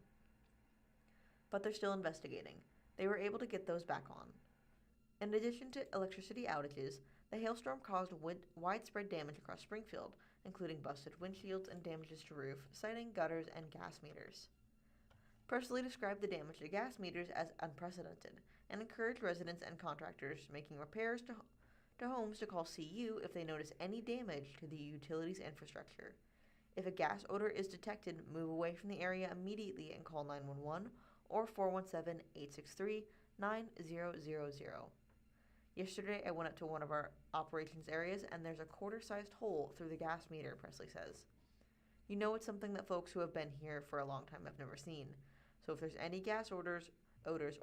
But they're still investigating. They were able to get those back on. In addition to electricity outages, the hailstorm caused widespread damage across Springfield, including busted windshields and damages to roof, citing gutters and gas meters. Presley described the damage to gas meters as unprecedented and encouraged residents and contractors making repairs to homes to call CU if they notice any damage to the utilities infrastructure. If a gas odor is detected, move away from the area immediately and call 911 or 417-863-9000. Yesterday, I went up to one of our operations areas, and there's a quarter-sized hole through the gas meter, Presley says. You know it's something that folks who have been here for a long time have never seen. So if there's any gas odors,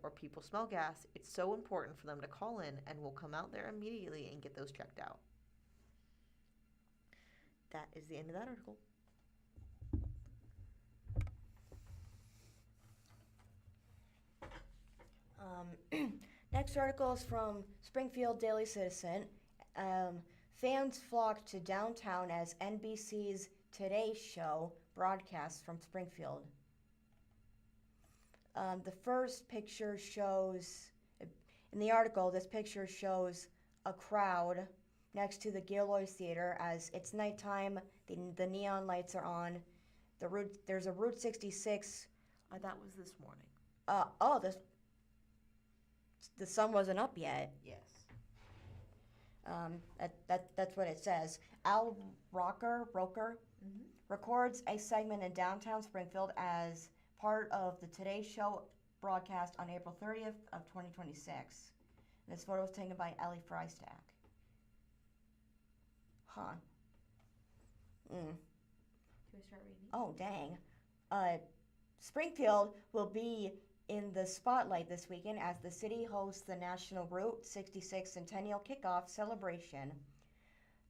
or people smell gas, it's so important for them to call in, and we'll come out there immediately and get those checked out. That is the end of that article. Next article is from Springfield Daily Citizen. Fans flocked to downtown as NBC's Today Show broadcasts from Springfield. The first picture shows, in the article, this picture shows a crowd next to the Gilroy Theater as it's nighttime, the neon lights are on. There's a Route 66. That was this morning. The sun wasn't up yet. Yes. That's what it says. Al Roker records a segment in downtown Springfield as part of the Today Show broadcast on April 30th of 2026. This photo was taken by Ellie Freistack. Huh. Should we start reading? Oh, dang. Springfield will be in the spotlight this weekend as the city hosts the National Route 66 Centennial Kickoff Celebration.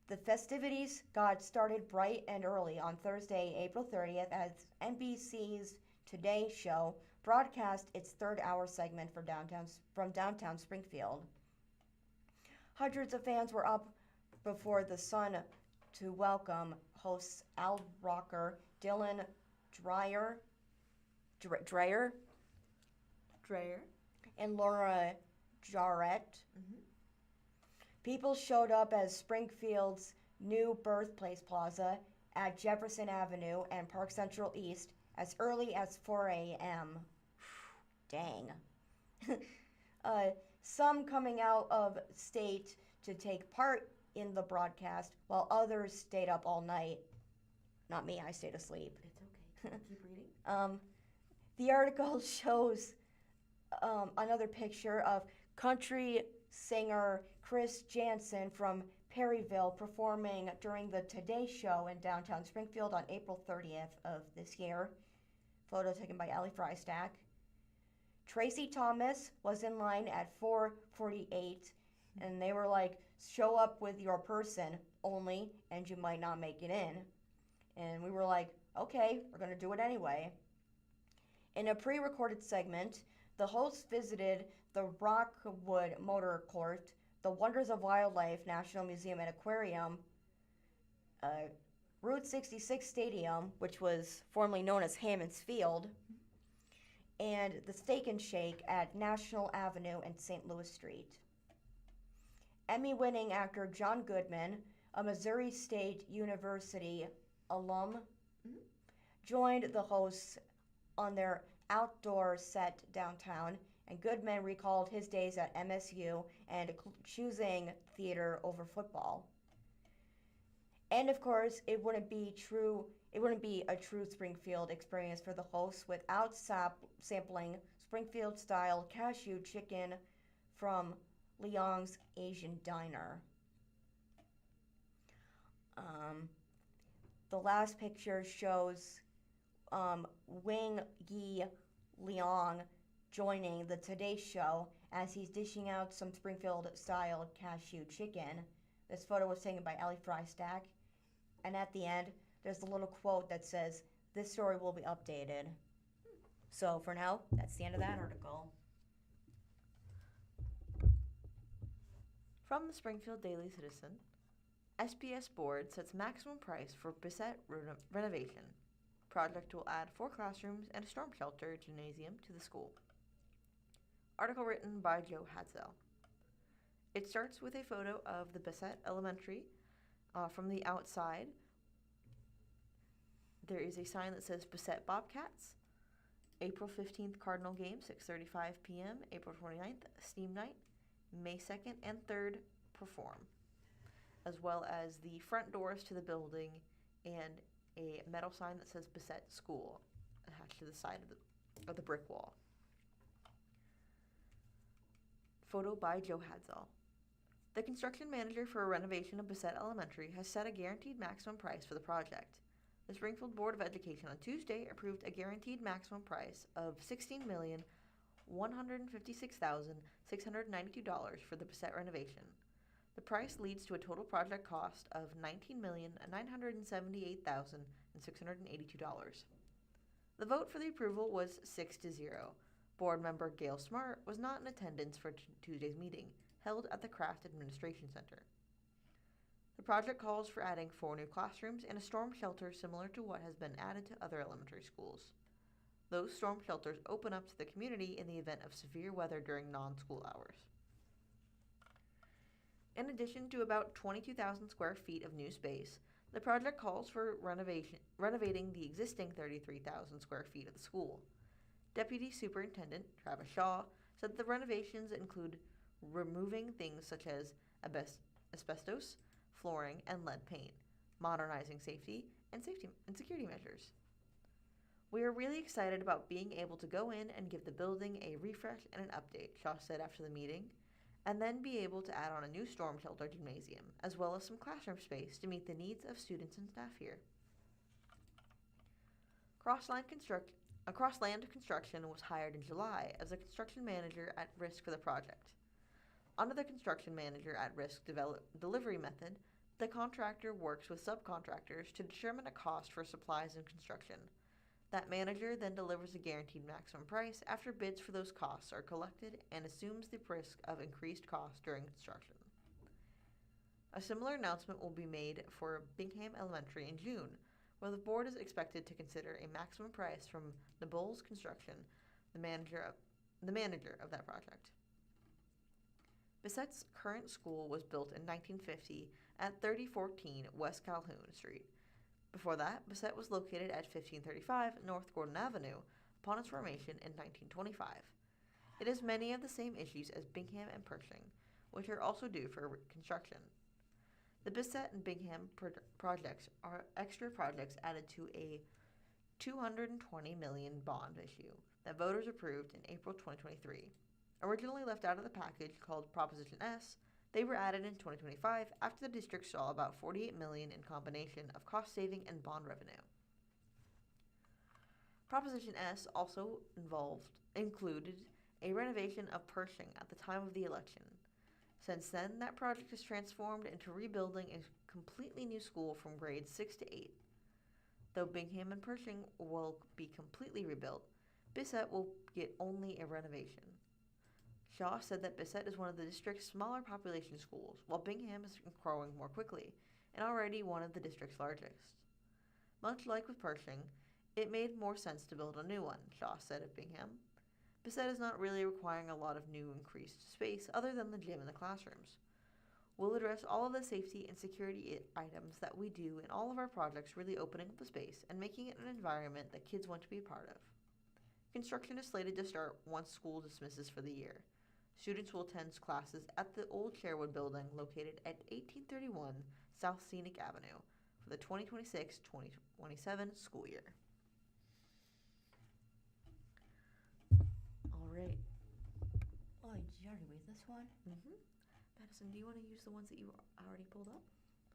The festivities got started bright and early on Thursday, April 30th, as NBC's Today Show broadcast its third-hour segment from downtown Springfield. Hundreds of fans were up before the sun to welcome hosts Al Roker, Dylan Dreyer, and Laura Jarrett. People showed up at Springfield's new Birthplace Plaza at Jefferson Avenue and Park Central East as early as 4 a.m. Dang. Some coming out of state to take part in the broadcast, while others stayed up all night. Not me, I stayed asleep. It's okay. Keep reading. The article shows another picture of country singer Chris Jansen from Perryville performing during the Today Show in downtown Springfield on April 30th of this year. Photo taken by Allie Frystack. Tracy Thomas was in line at 4:48, and they were like, show up with your person only, and you might not make it in. And we were like, okay, we're going to do it anyway. In a pre-recorded segment, the hosts visited the Rockwood Motor Court, the Wonders of Wildlife National Museum and Aquarium, Route 66 Stadium, which was formerly known as Hammond's Field, and the Steak and Shake at National Avenue and St. Louis Street. Emmy-winning actor John Goodman, a Missouri State University alum, joined the hosts on their outdoor set downtown, and Goodman recalled his days at MSU and choosing theater over football. And of course, it wouldn't be a true Springfield experience for the hosts without sampling Springfield-style cashew chicken from Leong's Asian Diner. The last picture shows Wing Yi Leong joining the Today Show as he's dishing out some Springfield-style cashew chicken. This photo was taken by Allie Frystack, and at the end, there's a little quote that says, "This story will be updated." So for now, that's the end of that article. From the Springfield Daily Citizen, SPS Board sets maximum price for Bissett renovation. Project will add 4 classrooms and a storm shelter gymnasium to the school. Article written by Joe Hadzel. It starts with a photo of the Bissett Elementary from the outside. There is a sign that says Bissett Bobcats. April 15th Cardinal game, 6:35 p.m. April 29th, Steam Night. May 2nd and 3rd, Perform. As well as the front doors to the building and a metal sign that says Bissett School attached to the side of the brick wall. Photo by Joe Hadzel. The construction manager for a renovation of Bissett Elementary has set a guaranteed maximum price for the project. The Springfield Board of Education on Tuesday approved a guaranteed maximum price of $16,156,692 for the Bissett renovation. The price leads to a total project cost of $19,978,682. The vote for the approval was 6-0. Board member Gail Smart was not in attendance for Tuesday's meeting, held at the Craft Administration Center. The project calls for adding 4 new classrooms and a storm shelter similar to what has been added to other elementary schools. Those storm shelters open up to the community in the event of severe weather during non-school hours. In addition to about 22,000 square feet of new space, the project calls for renovating the existing 33,000 square feet of the school. Deputy Superintendent Travis Shaw said that the renovations include removing things such as asbestos, flooring, and lead paint, modernizing safety and security measures. We are really excited about being able to go in and give the building a refresh and an update, Shaw said after the meeting, and then be able to add on a new storm shelter gymnasium, as well as some classroom space to meet the needs of students and staff here. Crossland Construction was hired in July as a construction manager at risk for the project. Under the construction manager at risk delivery method, the contractor works with subcontractors to determine a cost for supplies and construction. That manager then delivers a guaranteed maximum price after bids for those costs are collected and assumes the risk of increased costs during construction. A similar announcement will be made for Bingham Elementary in June, where the board is expected to consider a maximum price from Nabul's Construction, the manager of that project. Bissett's current school was built in 1950 at 3014 West Calhoun Street. Before that, Bissett was located at 1535 North Gordon Avenue upon its formation in 1925. It has many of the same issues as Bingham and Pershing, which are also due for construction. The Bissett and Bingham projects are extra projects added to a $220 million bond issue that voters approved in April 2023. Originally left out of the package called Proposition S, they were added in 2025 after the district saw about $48 million in combination of cost saving and bond revenue. Proposition S also included a renovation of Pershing at the time of the election. Since then, that project has transformed into rebuilding a completely new school from grades 6 to 8. Though Bingham and Pershing will be completely rebuilt, Bissett will get only a renovation. Shaw said that Bissett is one of the district's smaller population schools, while Bingham is growing more quickly, and already one of the district's largest. Much like with Pershing, it made more sense to build a new one, Shaw said of Bingham. Bissett is not really requiring a lot of new increased space other than the gym and the classrooms. We'll address all of the safety and security items that we do in all of our projects, really opening up the space and making it an environment that kids want to be a part of. Construction is slated to start once school dismisses for the year. Students will attend classes at the old Sherwood building located at 1831 South Scenic Avenue for the 2026-2027 school year. All right. Oh, did you already read this one? Madison, do you want to use the ones that you already pulled up?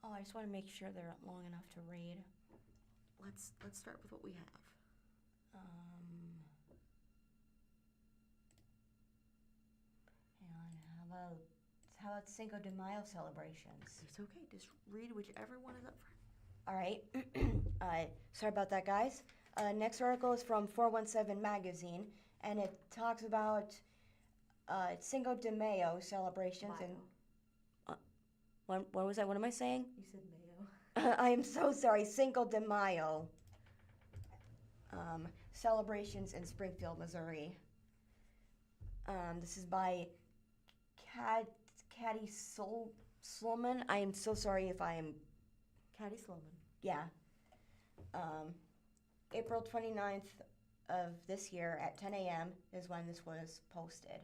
Oh, I just want to make sure they're long enough to read. Let's start with what we have. Hang on. How about Cinco de Mayo celebrations? It's okay. Just read whichever one is up front. All right. Sorry about that, guys. Next article is from 417 Magazine, and it talks about Cinco de Mayo celebrations. Mayo. And what was that? What am I saying? You said mayo. I am so sorry. Cinco de Mayo celebrations in Springfield, Missouri. This is by Caddy Sloman. I am so sorry if I am. Caddy Sloman. Yeah. April 29th of this year at 10 a.m. is when this was posted.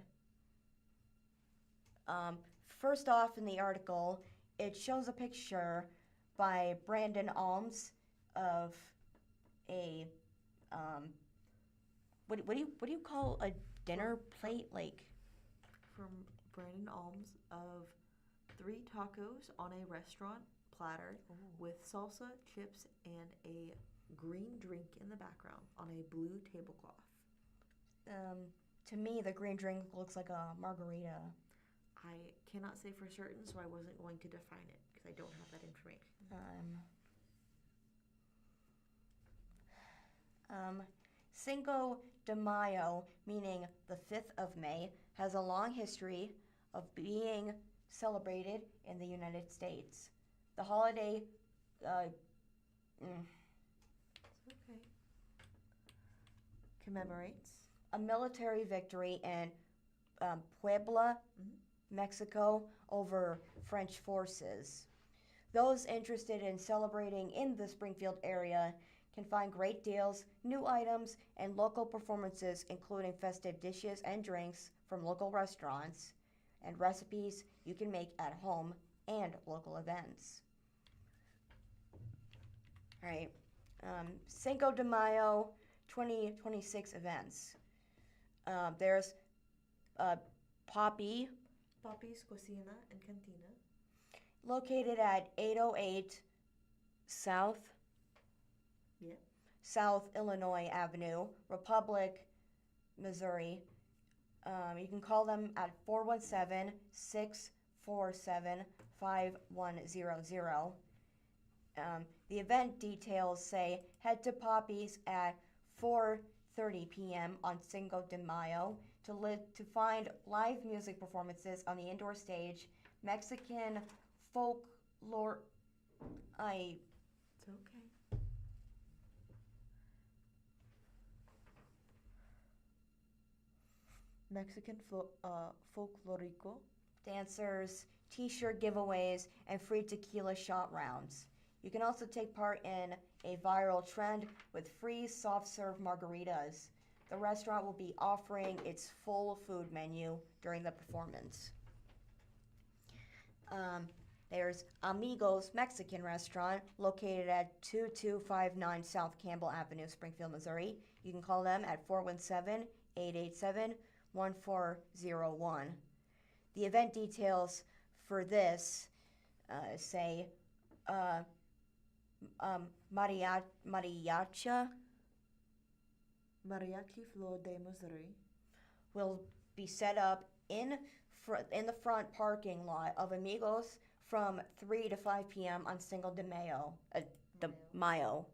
First off in the article, it shows a picture by Brandon Alms of a what do you call a dinner plate, like? From Brandon Alms of 3 tacos on a restaurant platter with salsa, chips, and a green drink in the background on a blue tablecloth. To me, the green drink looks like a margarita. I cannot say for certain, so I wasn't going to define it because I don't have that information. Cinco de Mayo, meaning the 5th of May, has a long history of being celebrated in the United States. The holiday, Okay. Commemorates. a military victory in Puebla, Mexico, over French forces. Those interested in celebrating in the Springfield area can find great deals, new items, and local performances, including festive dishes and drinks from local restaurants, and recipes you can make at home and local events. All right, Cinco de Mayo 2026 events. There's Poppy's Cocina and Cantina. located at 808 South Illinois Avenue, Republic, Missouri. You can call them at 417-647-5100. The event details say head to Poppy's at 4:30 p.m. on Cinco de Mayo to find live music performances on the indoor stage, Mexican folklore. It's okay. Mexican folklorico. Dancers, t-shirt giveaways, and free tequila shot rounds. You can also take part in a viral trend with free soft-serve margaritas. The restaurant will be offering its full food menu during the performance. There's Amigos Mexican Restaurant located at 2259 South Campbell Avenue, Springfield, Missouri. You can call them at 417-887-1401. The event details for this say mariachi Mariachi Flor de Missouri. will be set up in the front parking lot of Amigos from 3 to 5 p.m. on Cinco de Mayo.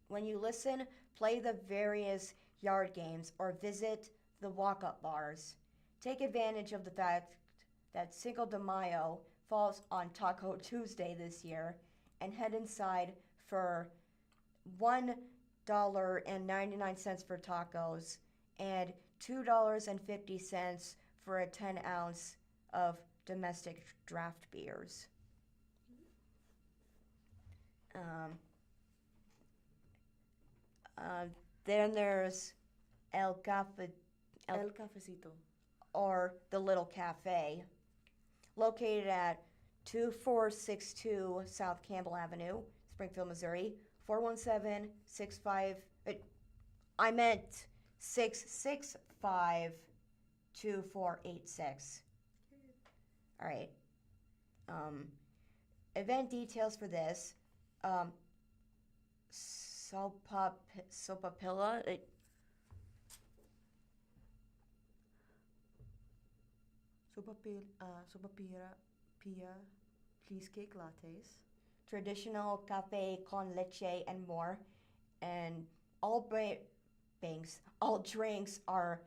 When you listen, play the various yard games or visit the walk-up bars. Take advantage of the fact that Cinco de Mayo falls on Taco Tuesday this year and head inside for $1.99 for tacos and $2.50 for a 10-ounce of domestic draft beers. Then there's El Cafecito. or the Little Cafe, located at 2462 South Campbell Avenue, Springfield, Missouri, 665-2486. All right. Event details for this. Sopapilla. Sopapilla, cheesecake lattes. Traditional cafe con leche and more. And all drinks are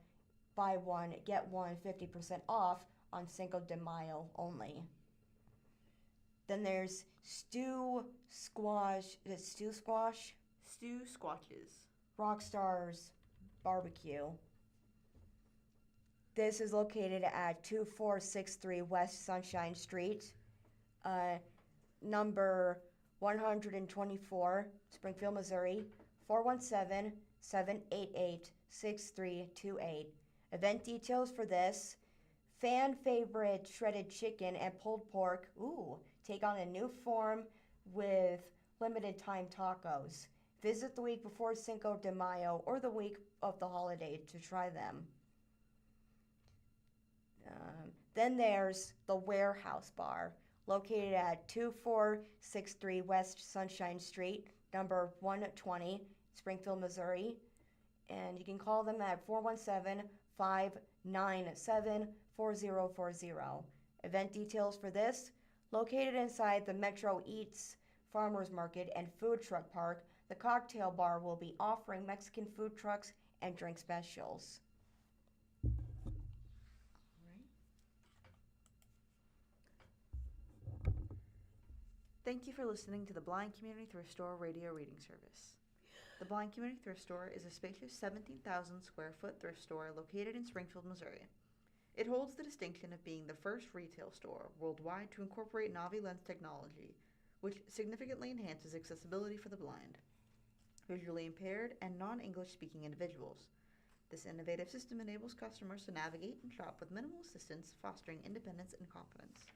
buy one, get one 50% off on Cinco de Mayo only. Then there's Stew Squash. Is it Stew Squash? Stew Squatches. Rockstars Barbecue. This is located at 2463 West Sunshine Street, number 124, Springfield, Missouri, 417-788-6328. Event details for this: fan favorite shredded chicken and pulled pork, take on a new form with limited time tacos. Visit the week before Cinco de Mayo or the week of the holiday to try them. Then there's the Warehouse Bar, located at 2463 West Sunshine Street, number 120, Springfield, Missouri. And you can call them at 417-597-4040. Event details for this: located inside the Metro Eats Farmers Market and Food Truck Park, the cocktail bar will be offering Mexican food trucks and drink specials. Thank you for listening to the Blind Community Thrift Store radio reading service. The Blind Community Thrift Store is a spacious 17,000 square foot thrift store located in Springfield, Missouri. It holds the distinction of being the first retail store worldwide to incorporate Navi lens technology, which significantly enhances accessibility for the blind, visually impaired, and non-English speaking individuals. This innovative system enables customers to navigate and shop with minimal assistance, fostering independence and confidence.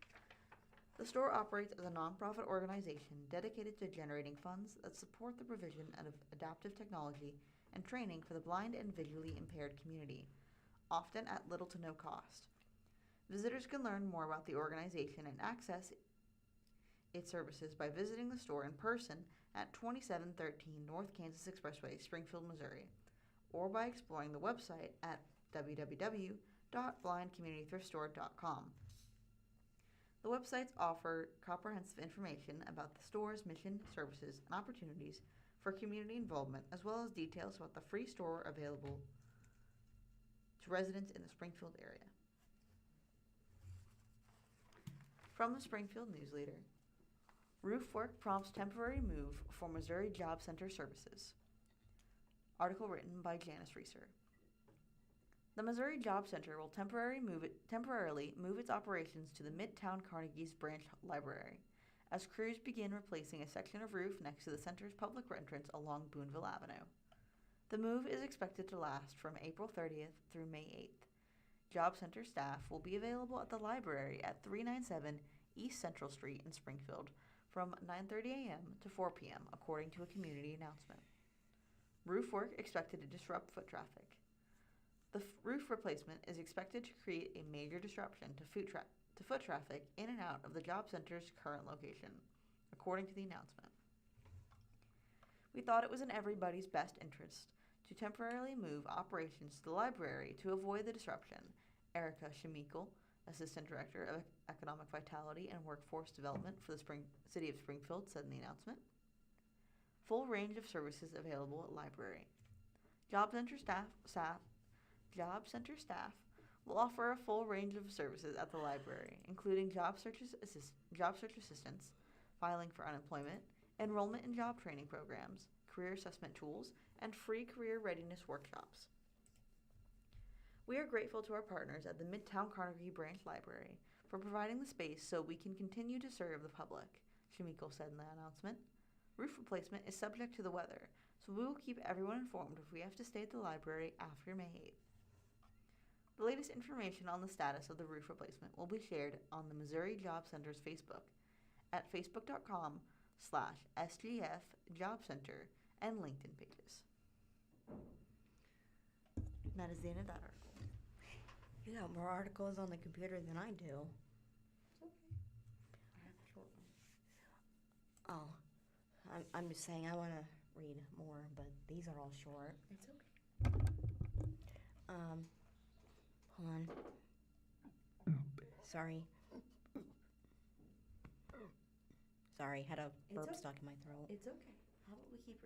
The store operates as a nonprofit organization dedicated to generating funds that support the provision of adaptive technology and training for the blind and visually impaired community, often at little to no cost. Visitors can learn more about the organization and access its services by visiting the store in person at 2713 North Kansas Expressway, Springfield, Missouri, or by exploring the website at www.blindcommunitythriftstore.com. The websites offer comprehensive information about the store's mission, services, and opportunities for community involvement, as well as details about the free store available to residents in the Springfield area. From the Springfield News-Leader, roof work prompts temporary move for Missouri Job Center services. Article written by Janice Reeser. The Missouri Job Center will temporarily move its operations to the Midtown Carnegie's branch library as crews begin replacing a section of roof next to the center's public entrance along Boonville Avenue. The move is expected to last from April 30th through May 8th. Job Center staff will be available at the library at 397 East Central Street in Springfield from 9:30 a.m. to 4 p.m., according to a community announcement. Roof work expected to disrupt foot traffic. The roof replacement is expected to create a major disruption to foot traffic in and out of the job center's current location, according to the announcement. We thought it was in everybody's best interest to temporarily move operations to the library to avoid the disruption, Erica Schmeickel, Assistant Director of Economic Vitality and Workforce Development for the City of Springfield, said in the announcement. Full range of services available at library. Job Center staff will offer a full range of services at the library, including job search assistance, filing for unemployment, enrollment in job training programs, career assessment tools, and free career readiness workshops. We are grateful to our partners at the Midtown Carnegie Branch Library for providing the space so we can continue to serve the public, Schmeickel said in the announcement. Roof replacement is subject to the weather, so we will keep everyone informed if we have to stay at the library after May 8th. The latest information on the status of the roof replacement will be shared on the Missouri Job Center's Facebook at facebook.com/SGF Job Center and LinkedIn pages. And that is the end of that article. You got more articles on the computer than I do. I have a short one. Oh, I'm just saying I want to read more, but these are all short. It's okay. Hold on. Sorry. Sorry, had a burp okay. stuck in my throat. It's okay. How about we keep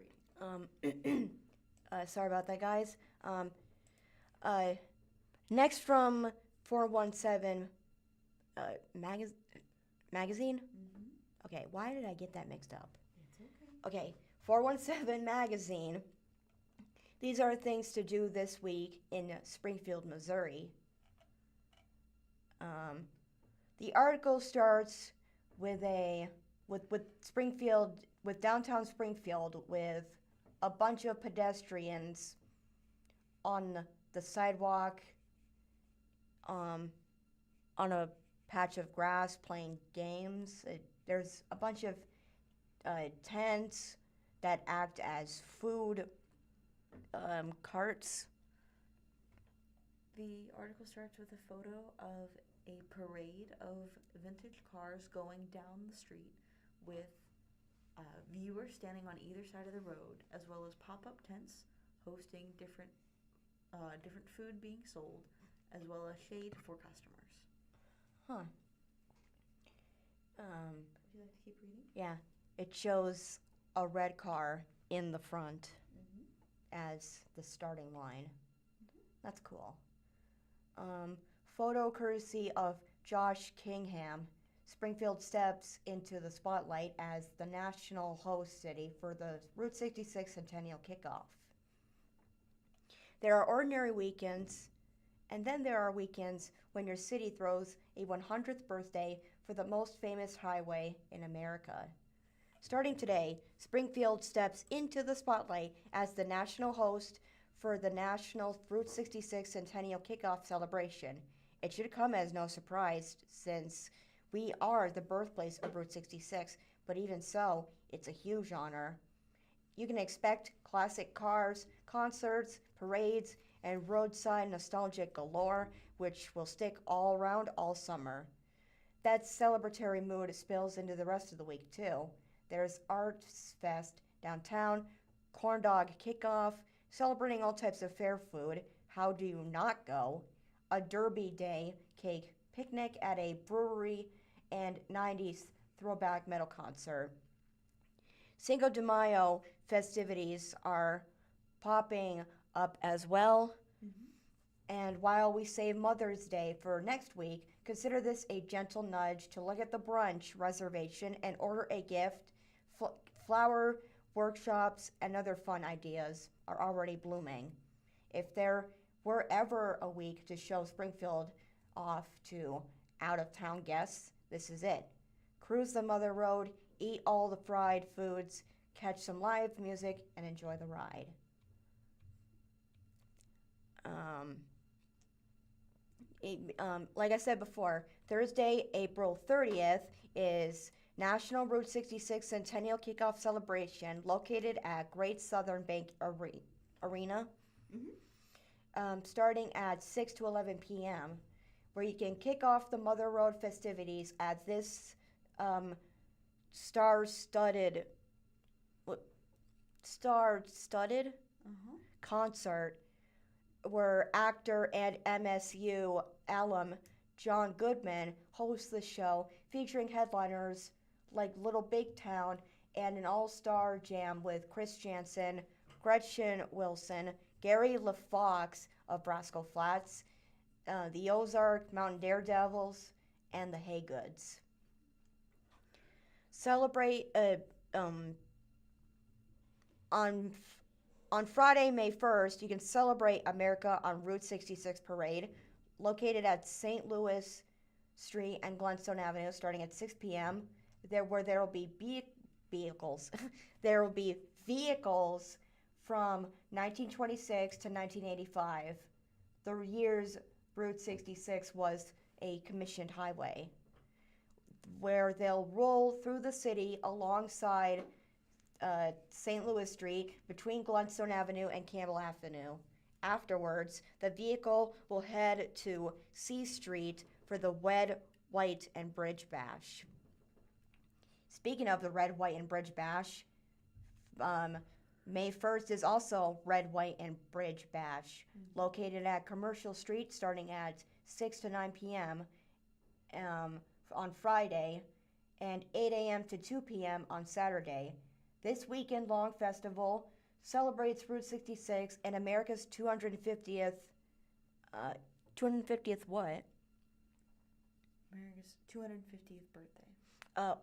reading? Sorry about that, guys. Next from 417 magazine. Mm-hmm. Okay, why did I get that mixed up? It's okay. Okay, 417 magazine. These are things to do this week in Springfield, Missouri. The article starts with downtown Springfield with a bunch of pedestrians on the sidewalk, on a patch of grass playing games. There's a bunch of tents that act as food carts. The article starts with a photo of a parade of vintage cars going down the street with viewers standing on either side of the road, as well as pop-up tents hosting different food being sold, as well as shade for customers. Huh. Would you like to keep reading? Yeah, it shows a red car in the front Mm-hmm. as the starting line. That's cool. Photo courtesy of Josh Kingham. Springfield steps into the spotlight as the national host city for the Route 66 Centennial Kickoff. There are ordinary weekends, and then there are weekends when your city throws a 100th birthday for the most famous highway in America. Starting today, Springfield steps into the spotlight as the national host for the National Route 66 Centennial Kickoff celebration. It should come as no surprise since we are the birthplace of Route 66, but even so, it's a huge honor. You can expect classic cars, concerts, parades, and roadside nostalgic galore, which will stick all around all summer. That celebratory mood spills into the rest of the week, too. There's Arts Fest downtown, corn dog kickoff, celebrating all types of fair food. How do you not go? A Derby Day cake picnic at a brewery, and 90s throwback metal concert. Cinco de Mayo festivities are popping up as well. Mm-hmm. And while we save Mother's Day for next week, consider this a gentle nudge to look at the brunch reservation and order a gift. Flower workshops and other fun ideas are already blooming. If there were ever a week to show Springfield off to out-of-town guests, this is it. Cruise the Mother Road, eat all the fried foods, catch some live music, and enjoy the ride. Like I said before, Thursday, April 30th is National Route 66 Centennial Kickoff Celebration located at Great Southern Bank Arena, starting at 6 to 11 p.m., where you can kick off the Mother Road festivities at this star-studded concert where actor and MSU alum John Goodman hosts the show, featuring headliners like Little Big Town and an all-star jam with Chris Jansen, Gretchen Wilson, Gary LaFox of Brasco Flats, the Ozarks Mountain Daredevils, and the Haygoods. Celebrate on Friday, May 1st, you can celebrate America on Route 66 Parade, located at St. Louis Street and Glenstone Avenue, starting at 6 p.m. There will be vehicles. There will be vehicles from 1926 to 1985, the years Route 66 was a commissioned highway, where they'll roll through the city alongside St. Louis Street between Glenstone Avenue and Campbell Avenue. Afterwards, the vehicle will head to C Street for the Red, White, and Bridge Bash. Speaking of the Red, White, and Bridge Bash, May 1st is also Red, White, and Bridge Bash, located at Commercial Street starting at 6 to 9 p.m. On Friday, and 8 a.m. to 2 p.m. on Saturday. This weekend-long festival celebrates Route 66 and America's 250th what? America's 250th birthday.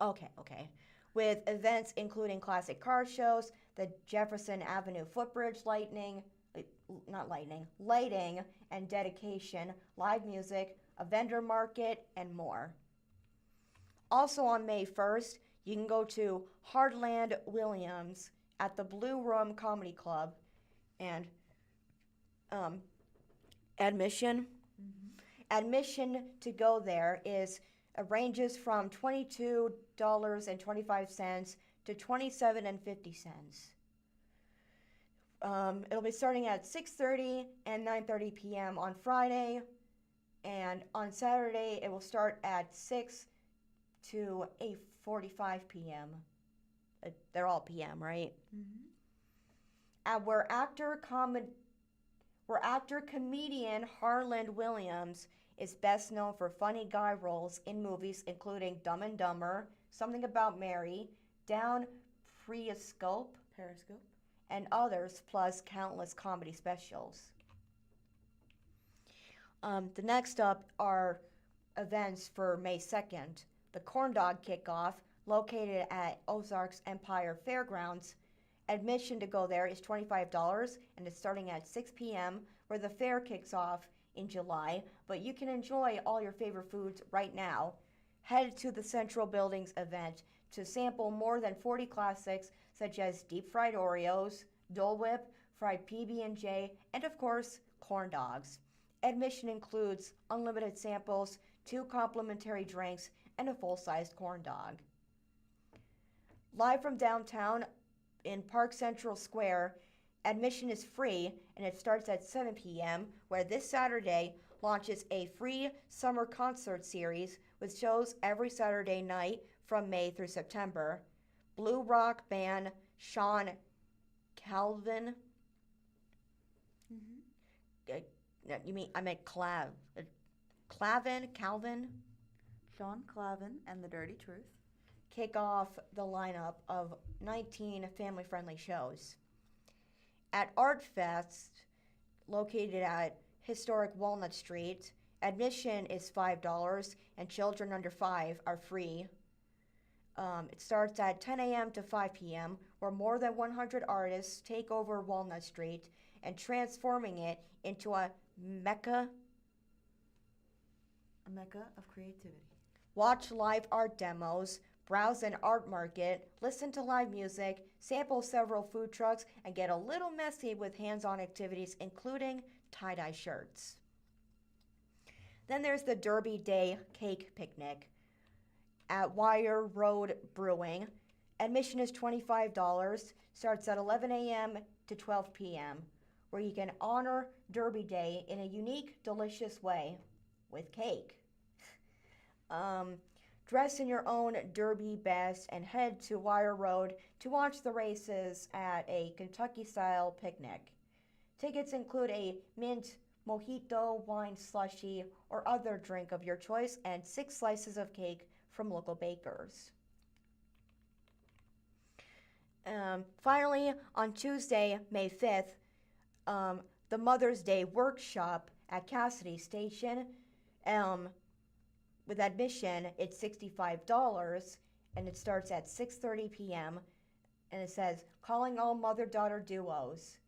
Okay. With events including classic car shows, the Jefferson Avenue footbridge lighting and dedication, live music, a vendor market, and more. Also on May 1st, you can go to Heartland Williams at the Blue Room Comedy Club, and admission to go there ranges from $22.25 to $27.50. It'll be starting at 6:30 and 9:30 p.m. on Friday, and on Saturday it will start at 6 to 8:45 p.m. They're all p.m., right? Where actor comedian Harland Williams is best known for funny guy roles in movies including Dumb and Dumber, Something About Mary, Down Periscope, and others, plus countless comedy specials. The next up are events for May 2nd. The Corn Dog Kickoff, located at Ozarks Empire Fairgrounds. Admission to go there is $25, and it's starting at 6 p.m., where the fair kicks off in July, but you can enjoy all your favorite foods right now. Head to the Central Buildings event to sample more than 40 classics such as deep fried Oreos, Dole Whip, fried PB&J, and of course, corn dogs. Admission includes unlimited samples, 2 complimentary drinks, and a full-sized corn dog. Live from downtown in Park Central Square, admission is free, and it starts at 7 p.m., where this Saturday launches a free summer concert series with shows every Saturday night from May through September. Blue rock band Sean Calvin. Calvin. Sean Clavin and the Dirty Truth Kick off the lineup of 19 family-friendly shows. At Art Fest, located at historic Walnut Street, admission is $5, and children under 5 are free. It starts at 10 a.m. to 5 p.m., where more than 100 artists take over Walnut Street and transforming it into a mecca of creativity. Watch live art demos, browse an art market, listen to live music, sample several food trucks, and get a little messy with hands-on activities including tie-dye shirts. Then there's the Derby Day Cake Picnic at Wire Road Brewing. Admission is $25, starts at 11 a.m. to 12 p.m., where you can honor Derby Day in a unique, delicious way with cake. Dress in your own Derby best and head to Wire Road to watch the races at a Kentucky-style picnic. Tickets include a mint mojito, wine slushie, or other drink of your choice, and 6 slices of cake from local bakers. Finally, on Tuesday, May 5th, the Mother's Day workshop at Cassidy Station. With admission, it's $65, and it starts at 6:30 p.m., and it says, calling all mother-daughter duos.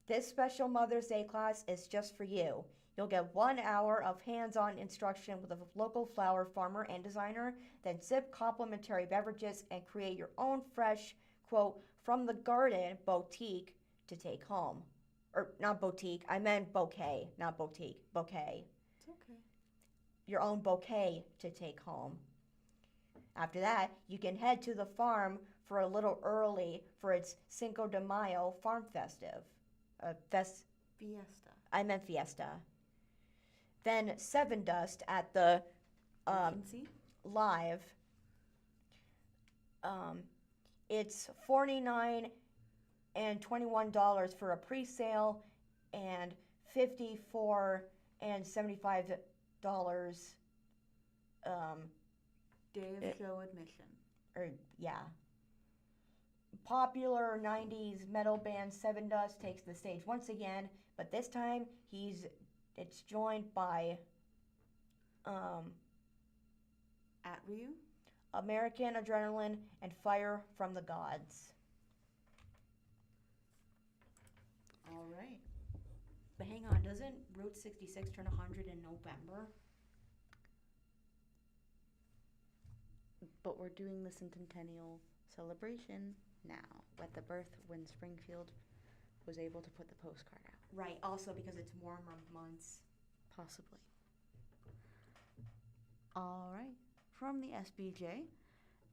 This special Mother's Day class is just for you. You'll get 1 hour of hands-on instruction with a local flower farmer and designer, then sip complimentary beverages and create your own fresh, quote, from the garden boutique to take home. Or not boutique, I meant bouquet, not boutique, bouquet. It's okay. Your own bouquet to take home. After that, you can head to the farm for a little early for its Cinco de Mayo farm festive. Fiesta. I meant fiesta. Then Seven Dust at the Agency? live. It's $49 and $21 for a pre-sale, and $54 and $75. Day of show admission. Popular 90s metal band Seven Dust takes the stage once again, but this time it's joined by At Ryu? American Adrenaline and Fire from the Gods. All right. But hang on, doesn't Route 66 turn 100 in November? But we're doing the centennial celebration now, at the birth when Springfield was able to put the postcard out. Right, also because it's warmer months. Possibly. All right. From the SBJ,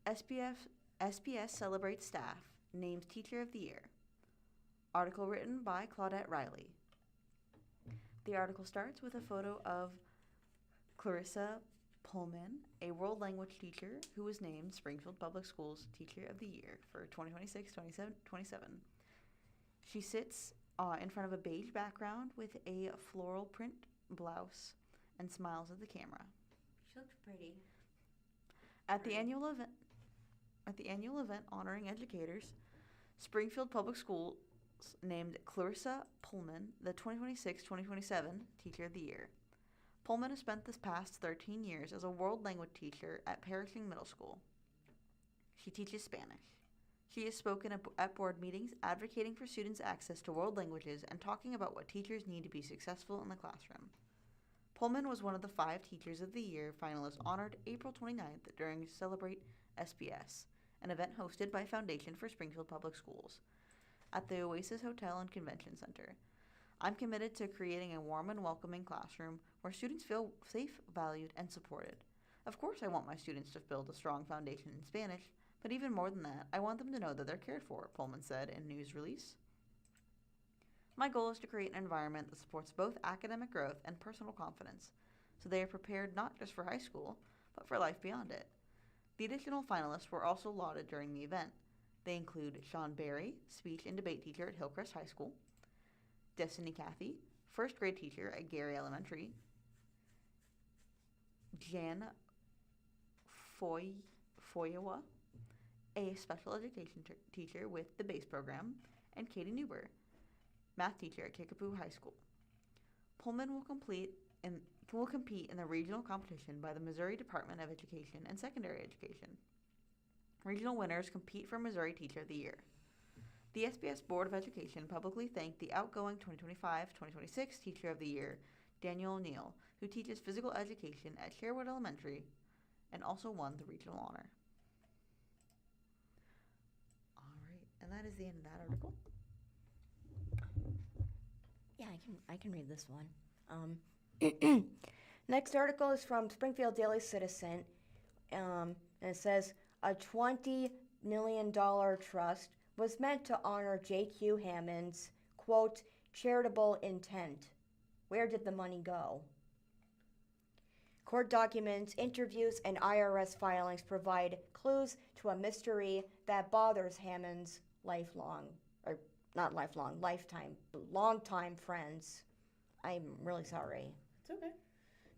SPS celebrates staff, names Teacher of the Year. Article written by Claudette Riley. The article starts with a photo of Clarissa Pullman, a world language teacher who was named Springfield Public Schools Teacher of the Year for 2026-27. She sits in front of a beige background with a floral print blouse and smiles at the camera. She looks pretty. At the annual event honoring educators, Springfield Public Schools named Clarissa Pullman the 2026-2027 Teacher of the Year. Pullman has spent the past 13 years as a world language teacher at Perishing Middle School. She teaches Spanish. She has spoken at board meetings advocating for students' access to world languages and talking about what teachers need to be successful in the classroom. Pullman was one of the 5 Teachers of the Year finalists honored April 29th during Celebrate SPS, an event hosted by Foundation for Springfield Public Schools, at the Oasis Hotel and Convention Center. I'm committed to creating a warm and welcoming classroom where students feel safe, valued, and supported. Of course, I want my students to build a strong foundation in Spanish, but even more than that, I want them to know that they're cared for, Pullman said in a news release. My goal is to create an environment that supports both academic growth and personal confidence, so they are prepared not just for high school, but for life beyond it. The additional finalists were also lauded during the event. They include Sean Berry, speech and debate teacher at Hillcrest High School, Destiny Cathy, first grade teacher at Gary Elementary, Jan Foyawa, a special education teacher with the BASE program, and Katie Newber, math teacher at Kickapoo High School. Pullman will compete in the regional competition by the Missouri Department of Education and Secondary Education. Regional winners compete for Missouri Teacher of the Year. The SBS Board of Education publicly thanked the outgoing 2025-2026 Teacher of the Year, Daniel O'Neill, who teaches physical education at Sherwood Elementary and also won the regional honor. All right, and that is the end of that article. Yeah, I can read this one. Next article is from Springfield Daily Citizen, and it says a $20 million trust was meant to honor J.Q. Hammond's, quote, charitable intent. Where did the money go? Court documents, interviews, and IRS filings provide clues to a mystery that bothers Hammond's longtime friends. I'm really sorry. It's okay.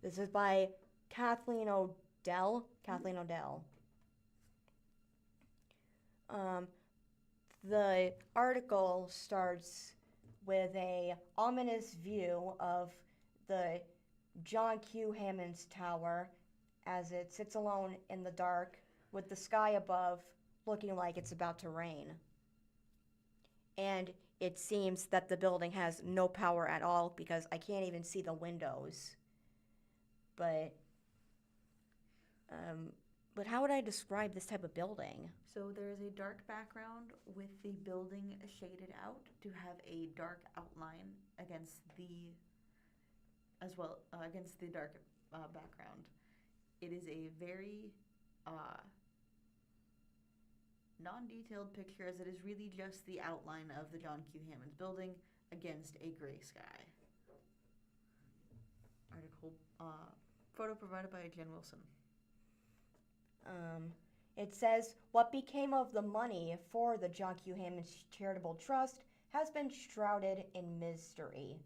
This is by Kathleen Odell. Kathleen Odell. The article starts with a ominous view of the John Q. Hammond's Tower as it sits alone in the dark with the sky above looking like it's about to rain. And it seems that the building has no power at all because I can't even see the windows. But how would I describe this type of building? So there is a dark background with the building shaded out to have a dark outline against the dark background. It is a very non-detailed picture, as it is really just the outline of the John Q. Hammond's building against a gray sky. Article photo provided by Jen Wilson. It says, what became of the money for the John Q. Hammond's Charitable Trust has been shrouded in mystery.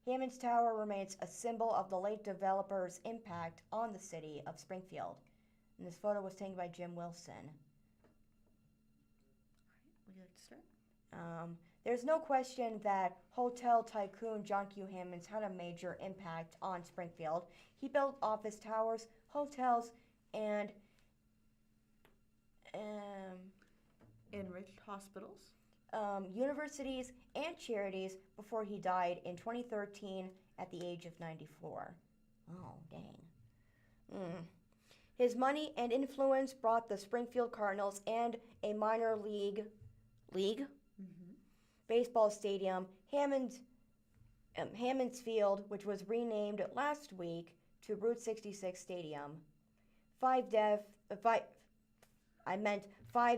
Hammond's Tower remains a symbol of the late developer's impact on the city of Springfield. And this photo was taken by Jim Wilson. Would you like to start? There's no question that hotel tycoon John Q. Hammond's had a major impact on Springfield. He built office towers, hotels, and enriched hospitals, universities, and charities before he died in 2013 at the age of 94. Oh, dang. His money and influence brought the Springfield Cardinals and a minor league baseball stadium, Hammond's Field, which was renamed last week to Route 66 Stadium. 5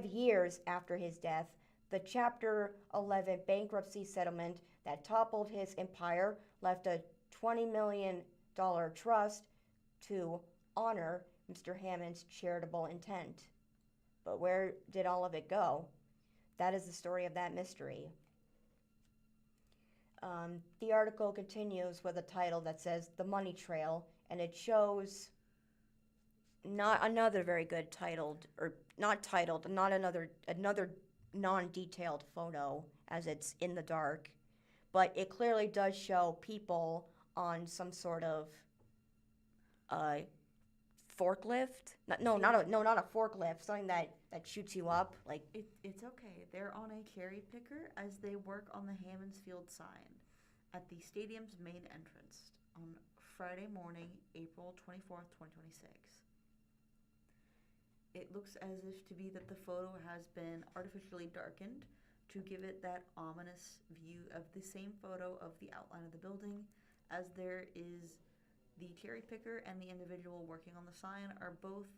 years after his death, the Chapter 11 bankruptcy settlement that toppled his empire left a $20 million trust to honor Mr. Hammond's charitable intent. But where did all of it go? That is the story of that mystery. The article continues with a title that says The Money Trail, and it shows not another very good another non-detailed photo as it's in the dark, but it clearly does show people on some sort of forklift. Not a forklift, something that shoots you up. Like it's okay. They're on a cherry picker as they work on the Hammond's Field sign at the stadium's main entrance on Friday morning, April 24th, 2026. It looks as if to be that the photo has been artificially darkened to give it that ominous view of the same photo of the outline of the building, as there is the cherry picker and the individual working on the sign are both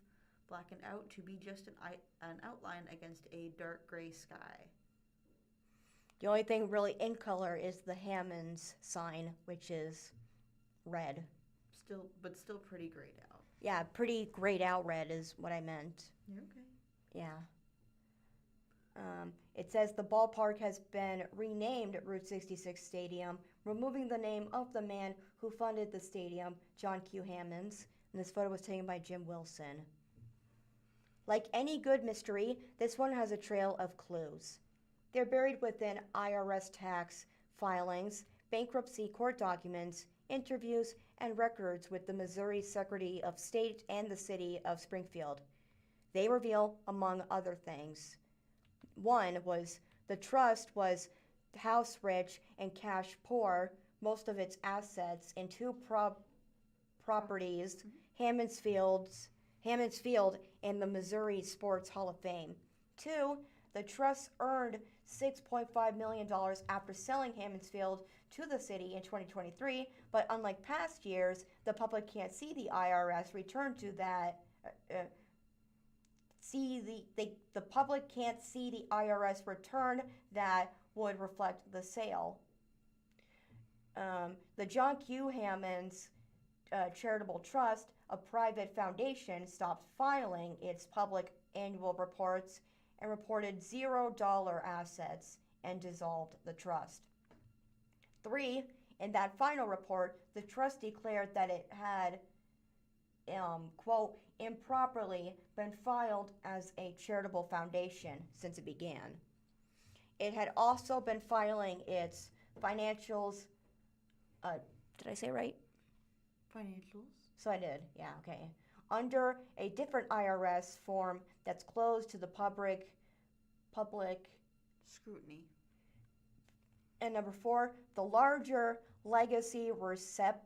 blackened out to be just an outline against a dark gray sky. The only thing really in color is the Hammond's sign, which is red. Still pretty grayed out. Yeah, pretty grayed out red is what I meant. You're okay. Yeah. It says the ballpark has been renamed Route 66 Stadium, removing the name of the man who funded the stadium, John Q. Hammond's. And this photo was taken by Jim Wilson. Like any good mystery, this one has a trail of clues. They're buried within IRS tax filings, bankruptcy court documents, interviews, and records with the Missouri Secretary of State and the city of Springfield. They reveal, among other things, one was the trust was house rich and cash poor, most of its assets in two properties, Hammond's Field and the Missouri Sports Hall of Fame. 2, the trust earned $6.5 million after selling Hammond's Field to the city in 2023, but unlike past years, the public can't see the IRS return to that. The public can't see the IRS return that would reflect the sale. The John Q. Hammonds Charitable Trust, a private foundation, stopped filing its public annual reports and reported $0 assets and dissolved the trust. 3. In that final report, the trust declared that it had, quote, improperly been filed as a charitable foundation since it began. It had also been filing its financials, did I say right? Financials. So I did, yeah, okay. Under a different IRS form that's closed to the public. Scrutiny. And number 4, the larger legacy Recipients.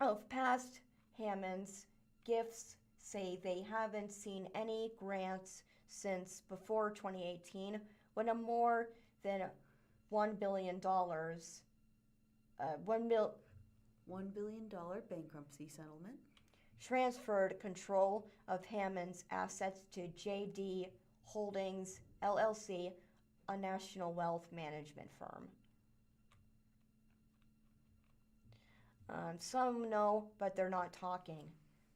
of past Hammonds gifts say they haven't seen any grants since before 2018, when a more than $1 billion $1 billion bankruptcy settlement. transferred control of Hammond's assets to JD Holdings LLC, a national wealth management firm. Some know, but they're not talking.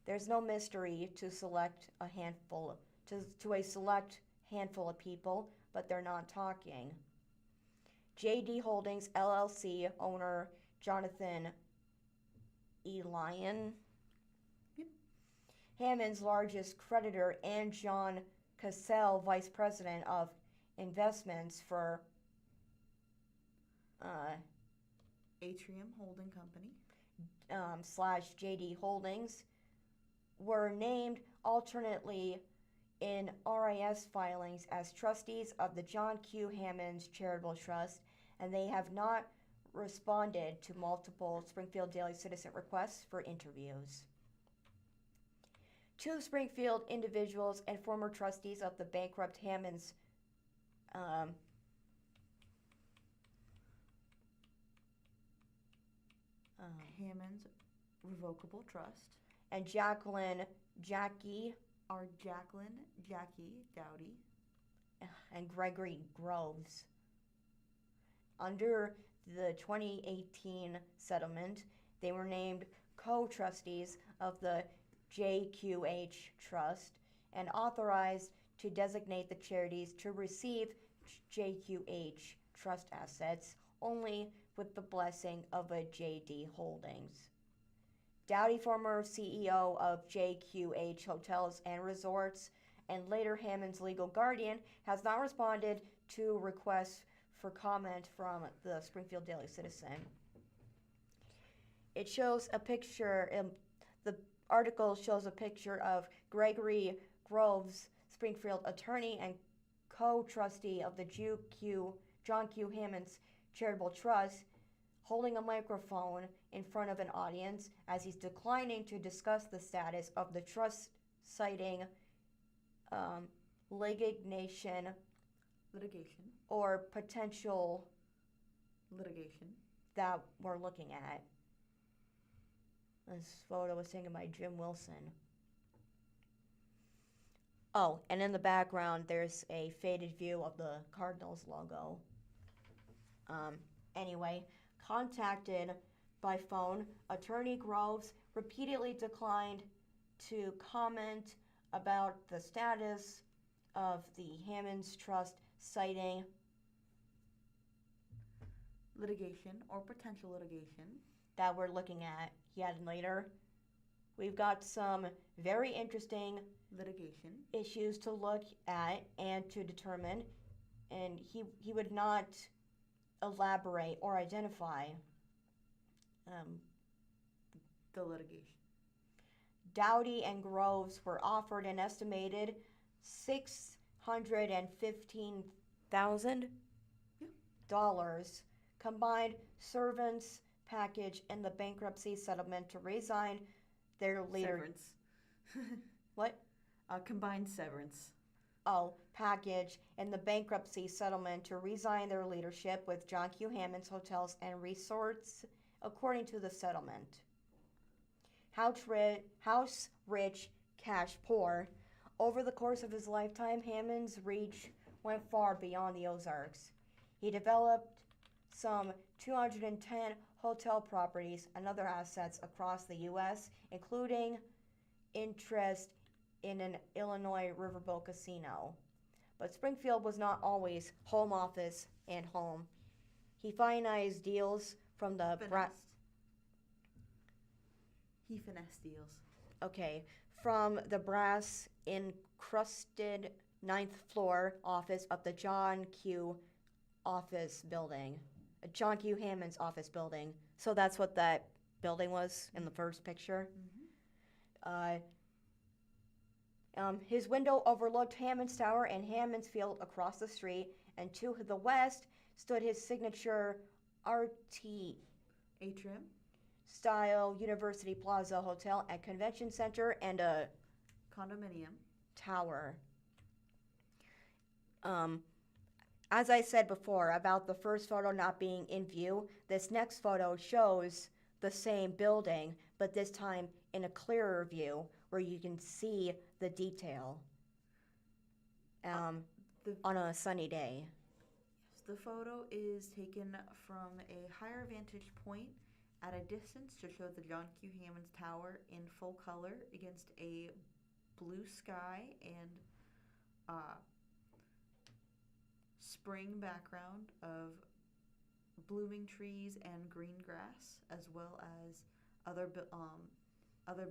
There's no mystery to select a handful to a select handful of people, but they're not talking. JD Holdings LLC owner Jonathan E. Lyon, Hammond's largest creditor, and John Cassell, vice president of investments for Atrium Holding Company / JD Holdings, were named alternately in RIS filings as trustees of the John Q. Hammonds Charitable Trust, and they have not responded to multiple Springfield Daily Citizen requests for interviews. 2 Springfield individuals and former trustees of the bankrupt Hammonds Hammond's Revocable Trust. and Jackie Dowdy. and Gregory Groves. Under the 2018 settlement, they were named co-trustees of the JQH Trust and authorized to designate the charities to receive JQH Trust assets only with the blessing of a JD Holdings. Dowdy, former CEO of JQH Hotels and Resorts, and later Hammond's legal guardian, has not responded to requests for comment from the Springfield Daily Citizen. It shows a picture, the article shows a picture of Gregory Groves, Springfield attorney and co-trustee of the John Q. Hammonds Charitable Trust, holding a microphone in front of an audience as he's declining to discuss the status of the trust, citing litigation or potential litigation that we're looking at. This photo was taken by Jim Wilson. Oh, and in the background, there's a faded view of the Cardinals logo. Anyway, contacted by phone, Attorney Groves repeatedly declined to comment about the status of the Hammonds Trust, citing litigation or potential litigation that we're looking at. He added later, we've got some very interesting litigation issues to look at and to determine, and he would not elaborate or identify the litigation. Dowdy and Groves were offered an estimated $615,000 combined servants package in the bankruptcy settlement to resign their leader. Severance. What? Combined severance. package in the bankruptcy settlement to resign their leadership with John Q. Hammond's Hotels and Resorts, according to the settlement. House rich, cash poor. Over the course of his lifetime, Hammond's reach went far beyond the Ozarks. He developed some 210 hotel properties and other assets across the U.S., including interest in an Illinois riverboat casino. But Springfield was not always home office and home. He finalized deals from the He finessed deals. From the brass encrusted 9th floor office of the John Q. Hammond's office building. So that's what that building was in the first picture. His window overlooked Hammond's Tower and Hammond's Field across the street, and to the west stood his signature RT Atrium. style University Plaza Hotel and Convention Center and a Condominium. tower. As I said before about the first photo not being in view, this next photo shows the same building, but this time in a clearer view where you can see the detail on a sunny day. Yes, the photo is taken from a higher vantage point at a distance to show the John Q. Hammond's Tower in full color against a blue sky and spring background of blooming trees and green grass, as well as other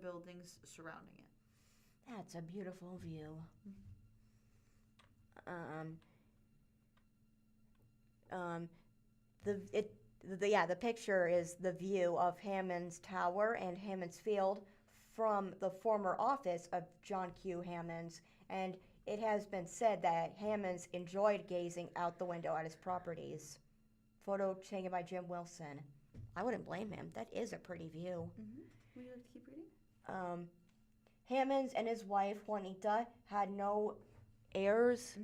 buildings surrounding it. That's a beautiful view. The picture is the view of Hammond's Tower and Hammond's Field from the former office of John Q. Hammond's, and it has been said that Hammond's enjoyed gazing out the window at his properties. Photo taken by Jim Wilson. I wouldn't blame him. That is a pretty view. Would you like to keep reading? Hammond's and his wife, Juanita, had no heirs,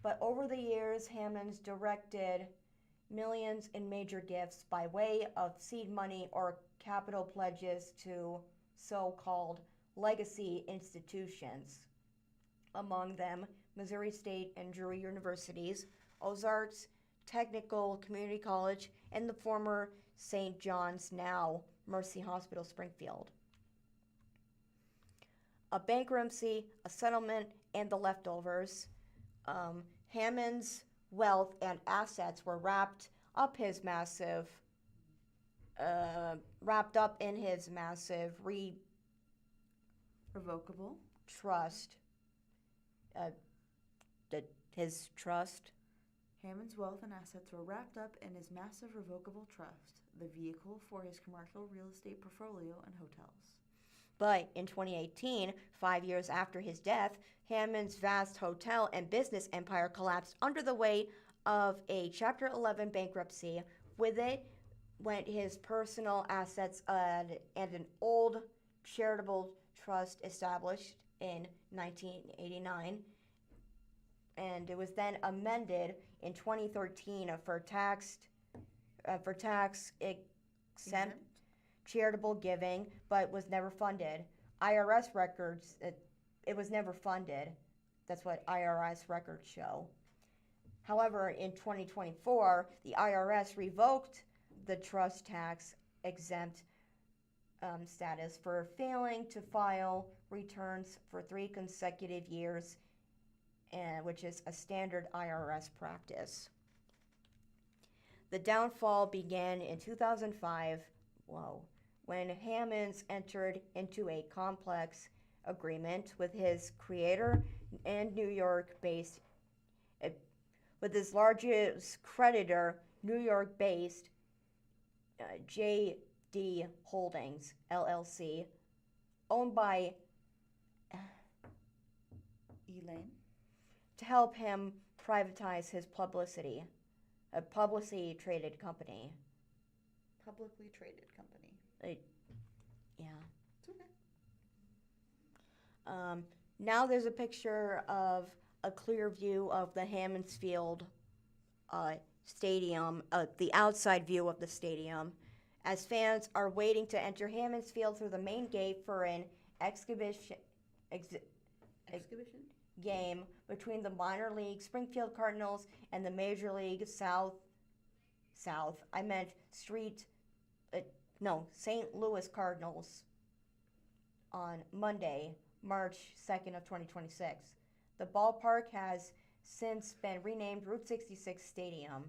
but over the years, Hammond's directed millions in major gifts by way of seed money or capital pledges to so-called legacy institutions. Among them, Missouri State and Drury Universities, Ozarks Technical Community College, and the former St. John's, now Mercy Hospital, Springfield. A bankruptcy, a settlement, and the leftovers. Hammond's wealth and assets were wrapped up in his massive Revocable trust. His trust. Hammond's wealth and assets were wrapped up in his massive revocable trust, the vehicle for his commercial real estate portfolio and hotels. But in 2018, 5 years after his death, Hammond's vast hotel and business empire collapsed under the weight of a Chapter 11 bankruptcy. With it went his personal assets and an old charitable trust established in 1989. And it was then amended in 2013 for tax exempt charitable giving, but was never funded. IRS records, it was never funded. That's what IRS records show. However, in 2024, the IRS revoked the trust tax exempt status for failing to file returns for 3 consecutive years, which is a standard IRS practice. The downfall began in 2005, when Hammond's entered into a complex agreement with his creator and New York-based, with his largest creditor, New York-based J.D. Holdings, LLC, owned by Elaine, to help him privatize his publicity, a publicly traded company. publicly traded company. Yeah. It's okay. Now there's a picture of a clear view of the Hammonds Field stadium, the outside view of the stadium, as fans are waiting to enter Hammonds Field through the main gate for an exhibition game between the minor league Springfield Cardinals and the Major League St. Louis Cardinals on Monday, March 2nd of 2026. The ballpark has since been renamed Route 66 Stadium.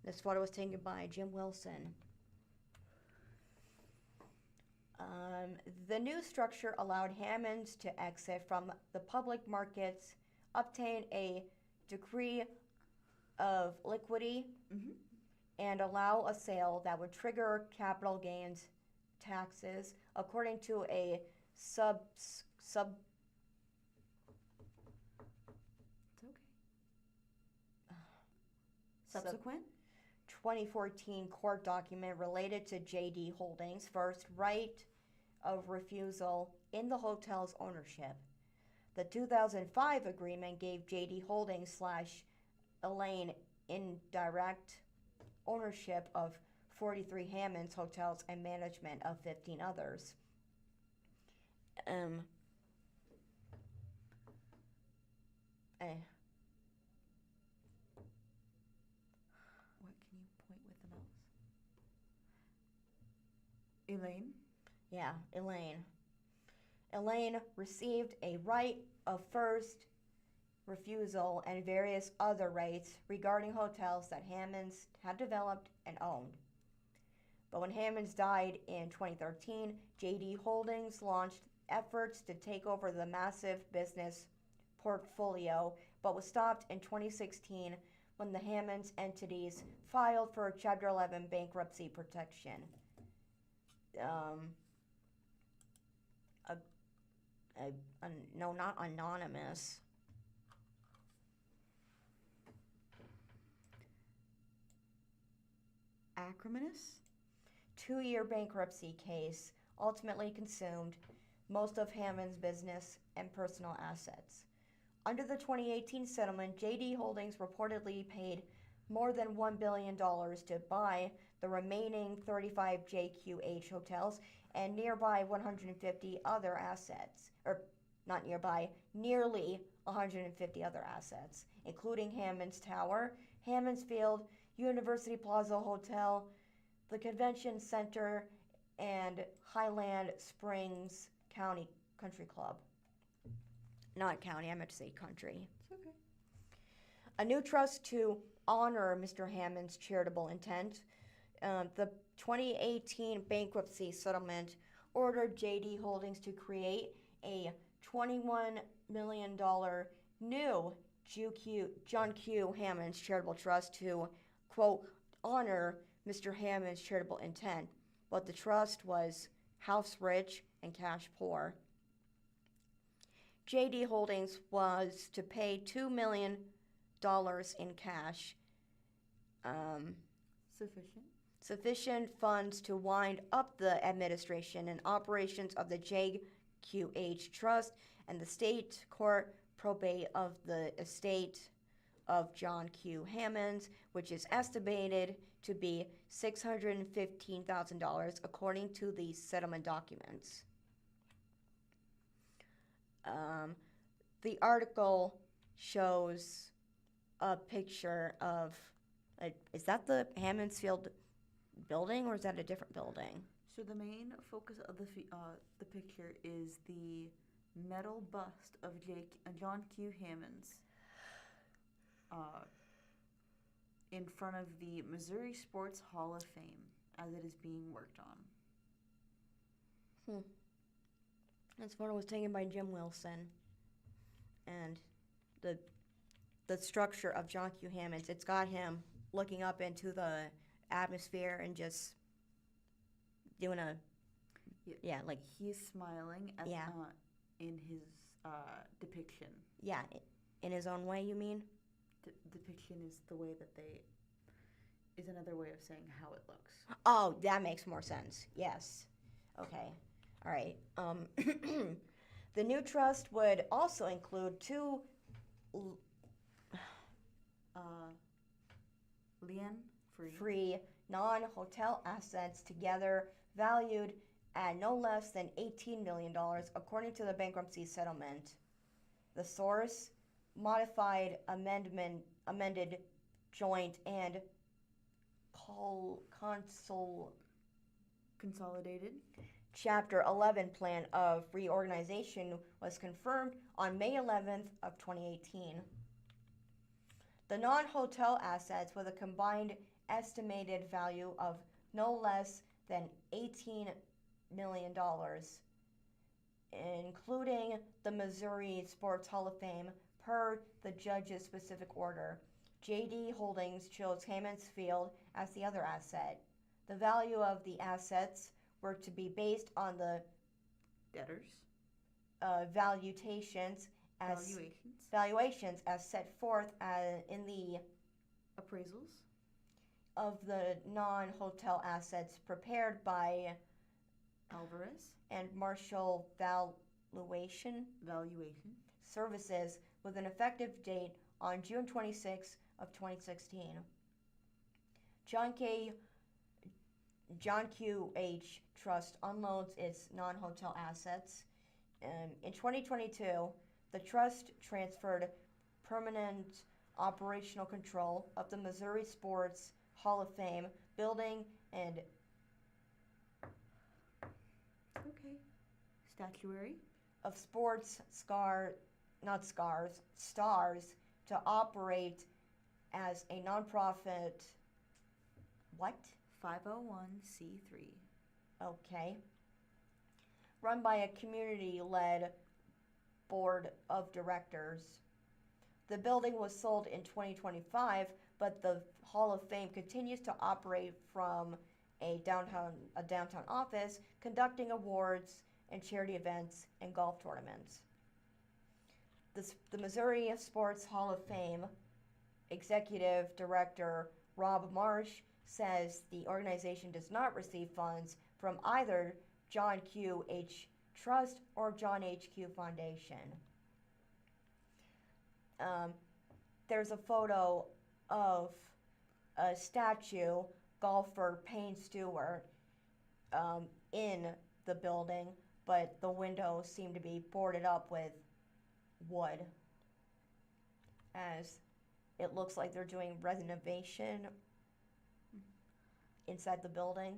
This photo was taken by Jim Wilson. The new structure allowed Hammonds to exit from the public markets, obtain a degree of liquidity, and allow a sale that would trigger capital gains taxes, according to a Subsequent? 2014 court document related to JD Holdings' first right of refusal in the hotel's ownership. The 2005 agreement gave JD Holdings / Elaine indirect ownership of 43 Hammonds hotels and management of 15 others. What can you point with the mouse? Elaine? Yeah, Elaine. Elaine received a right of first refusal and various other rights regarding hotels that Hammonds had developed and owned. But when Hammonds died in 2013, JD Holdings launched efforts to take over the massive business portfolio, but was stopped in 2016 when the Hammonds entities filed for Chapter 11 bankruptcy protection. No, not anonymous. Acrimonious? 2-year bankruptcy case ultimately consumed most of Hammond's business and personal assets. Under the 2018 settlement, JD Holdings reportedly paid more than $1 billion to buy the remaining 35 JQH hotels and nearby 150 other assets, or not nearby, nearly 150 other assets, including Hammonds Tower, Hammonds Field, University Plaza Hotel, the Convention Center, and Highland Springs County Country Club. Not county, I meant to say country. It's okay. A new trust to honor Mr. Hammond's charitable intent. The 2018 bankruptcy settlement ordered JD Holdings to create a $21 million new John Q. Hammond's charitable trust to, quote, honor Mr. Hammond's charitable intent, but the trust was house rich and cash poor. JD Holdings was to pay $2 million in cash. Sufficient funds to wind up the administration and operations of the JQH Trust and the state court probate of the estate of John Q. Hammonds, which is estimated to be $615,000 according to the settlement documents. The article shows a picture of, is that the Hammonds Field building or is that a different building? So the main focus of the picture is the metal bust of John Q. Hammonds in front of the Missouri Sports Hall of Fame as it is being worked on. This photo was taken by Jim Wilson. And the structure of John Q. Hammonds, it's got him looking up into the atmosphere and just doing like he's smiling as, yeah. In his depiction. Yeah, in his own way, you mean? Depiction is the way that is another way of saying how it looks. Oh, that makes more sense. Yes. Okay. All right. The new trust would also include two Leanne, free non-hotel assets together valued at no less than $18 million, according to the bankruptcy settlement. The source, modified amended joint and consolidated. Chapter 11 plan of reorganization was confirmed on May 11th of 2018. The non-hotel assets with a combined estimated value of no less than $18 million, including the Missouri Sports Hall of Fame, per the judge's specific order. JD Holdings chose Hammons Field as the other asset. The value of the assets were to be based on the Debtors. valuations as set forth in the Appraisals. of the non-hotel assets prepared by Alvarez. and Marshall Valuation Services with an effective date on June 26 of 2016. John Q. H. Trust unloads its non-hotel assets. In 2022, the trust transferred permanent operational control of the Missouri Sports Hall of Fame building and Statuary. of sports stars to operate as a nonprofit. What? 501c3. Okay. Run by a community-led board of directors. The building was sold in 2025, but the Hall of Fame continues to operate from a downtown office, conducting awards and charity events and golf tournaments. The Missouri Sports Hall of Fame Executive Director Rob Marsh says the organization does not receive funds from either John Q. H. Trust or John H. Q. Foundation. There's a photo of a statue, golfer Payne Stewart, in the building, but the windows seem to be boarded up with wood, as it looks like they're doing renovation inside the building.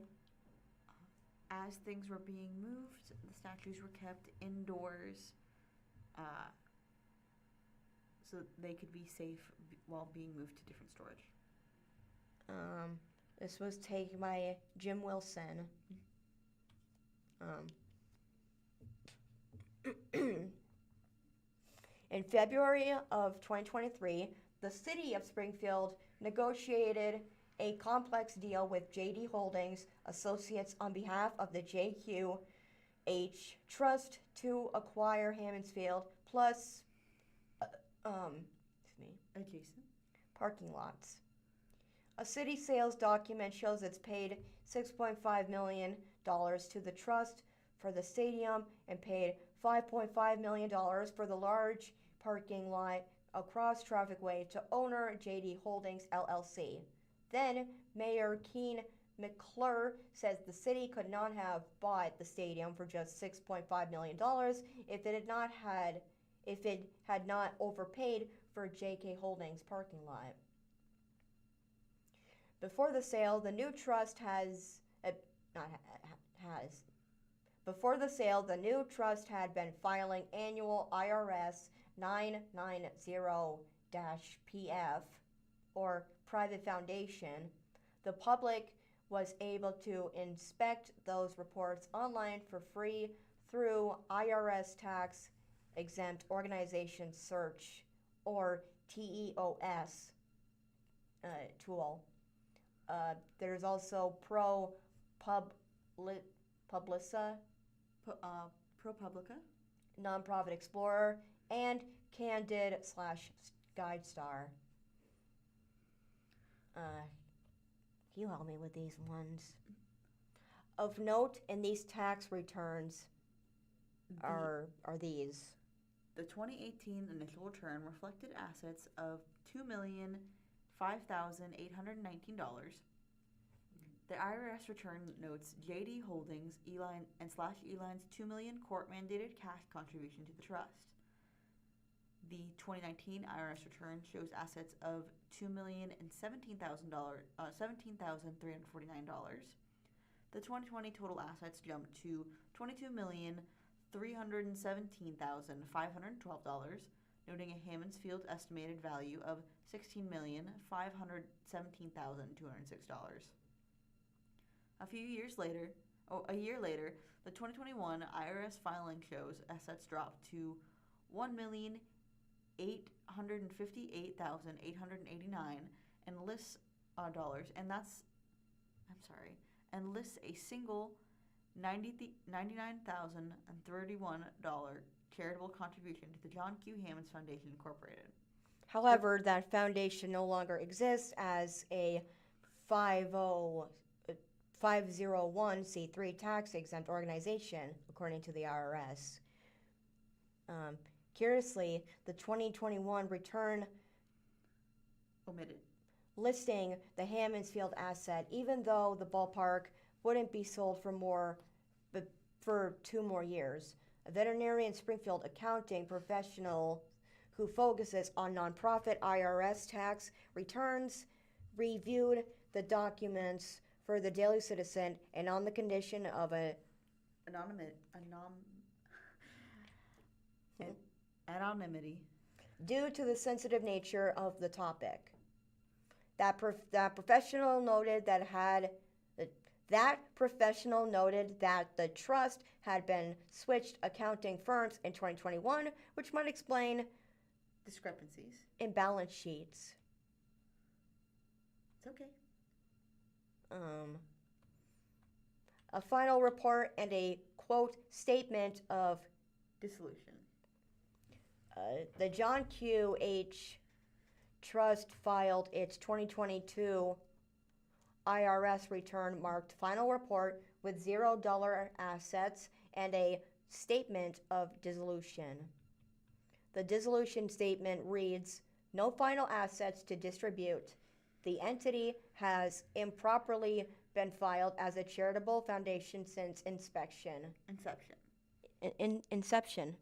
As things were being moved, the statues were kept indoors so they could be safe while being moved to different storage. This was taken by Jim Wilson. In February of 2023, the city of Springfield negotiated a complex deal with JD Holdings Associates on behalf of the JQH Trust to acquire Hammons Field plus Adjacent. parking lots. A city sales document shows it's paid $6.5 million to the trust for the stadium and paid $5.5 million for the large parking lot across trafficway to owner JD Holdings LLC. Then Mayor Keene McClure says the city could not have bought the stadium for just $6.5 million if it had not overpaid for JK Holdings parking lot. Before the sale, the new trust had been filing annual IRS 990-PF or private foundation. The public was able to inspect those reports online for free through IRS tax exempt organization search or TEOS tool. There's also ProPublica, Nonprofit Explorer, and Candid/GuideStar. You help me with these ones. Of note in these tax returns, are these? The 2018 initial return reflected assets of $2,005,819. The IRS return notes JD Holdings, Eline, and /Eline's $2 million court-mandated cash contribution to the trust. The 2019 IRS return shows assets of $2,017,349. The 2020 total assets jumped to $22,317,512, noting a Hammondsfield estimated value of $16,517,206. A year later, the 2021 IRS filing shows assets dropped to $1,858,889 and lists and lists a single $99,031 charitable contribution to the John Q. Hammonds Foundation Incorporated. However, that foundation no longer exists as a 501c3 tax-exempt organization, according to the IRS. Curiously, the 2021 return Omitted. listing the Hammondsfield asset, even though the ballpark wouldn't be sold for 2 more years. A veterinary and Springfield accounting professional who focuses on nonprofit IRS tax returns reviewed the documents for the Daily Citizen and on the condition of anonymity. Due to the sensitive nature of the topic. That professional noted that the trust had been switched accounting firms in 2021, which might explain Discrepancies. in balance sheets. It's okay. A final report and a quote statement of Dissolution. the John Q. H. Trust filed its 2022 IRS return marked final report with $0 assets and a statement of dissolution. The dissolution statement reads, "No final assets to distribute. The entity has improperly been filed as a charitable foundation since inception." Inception.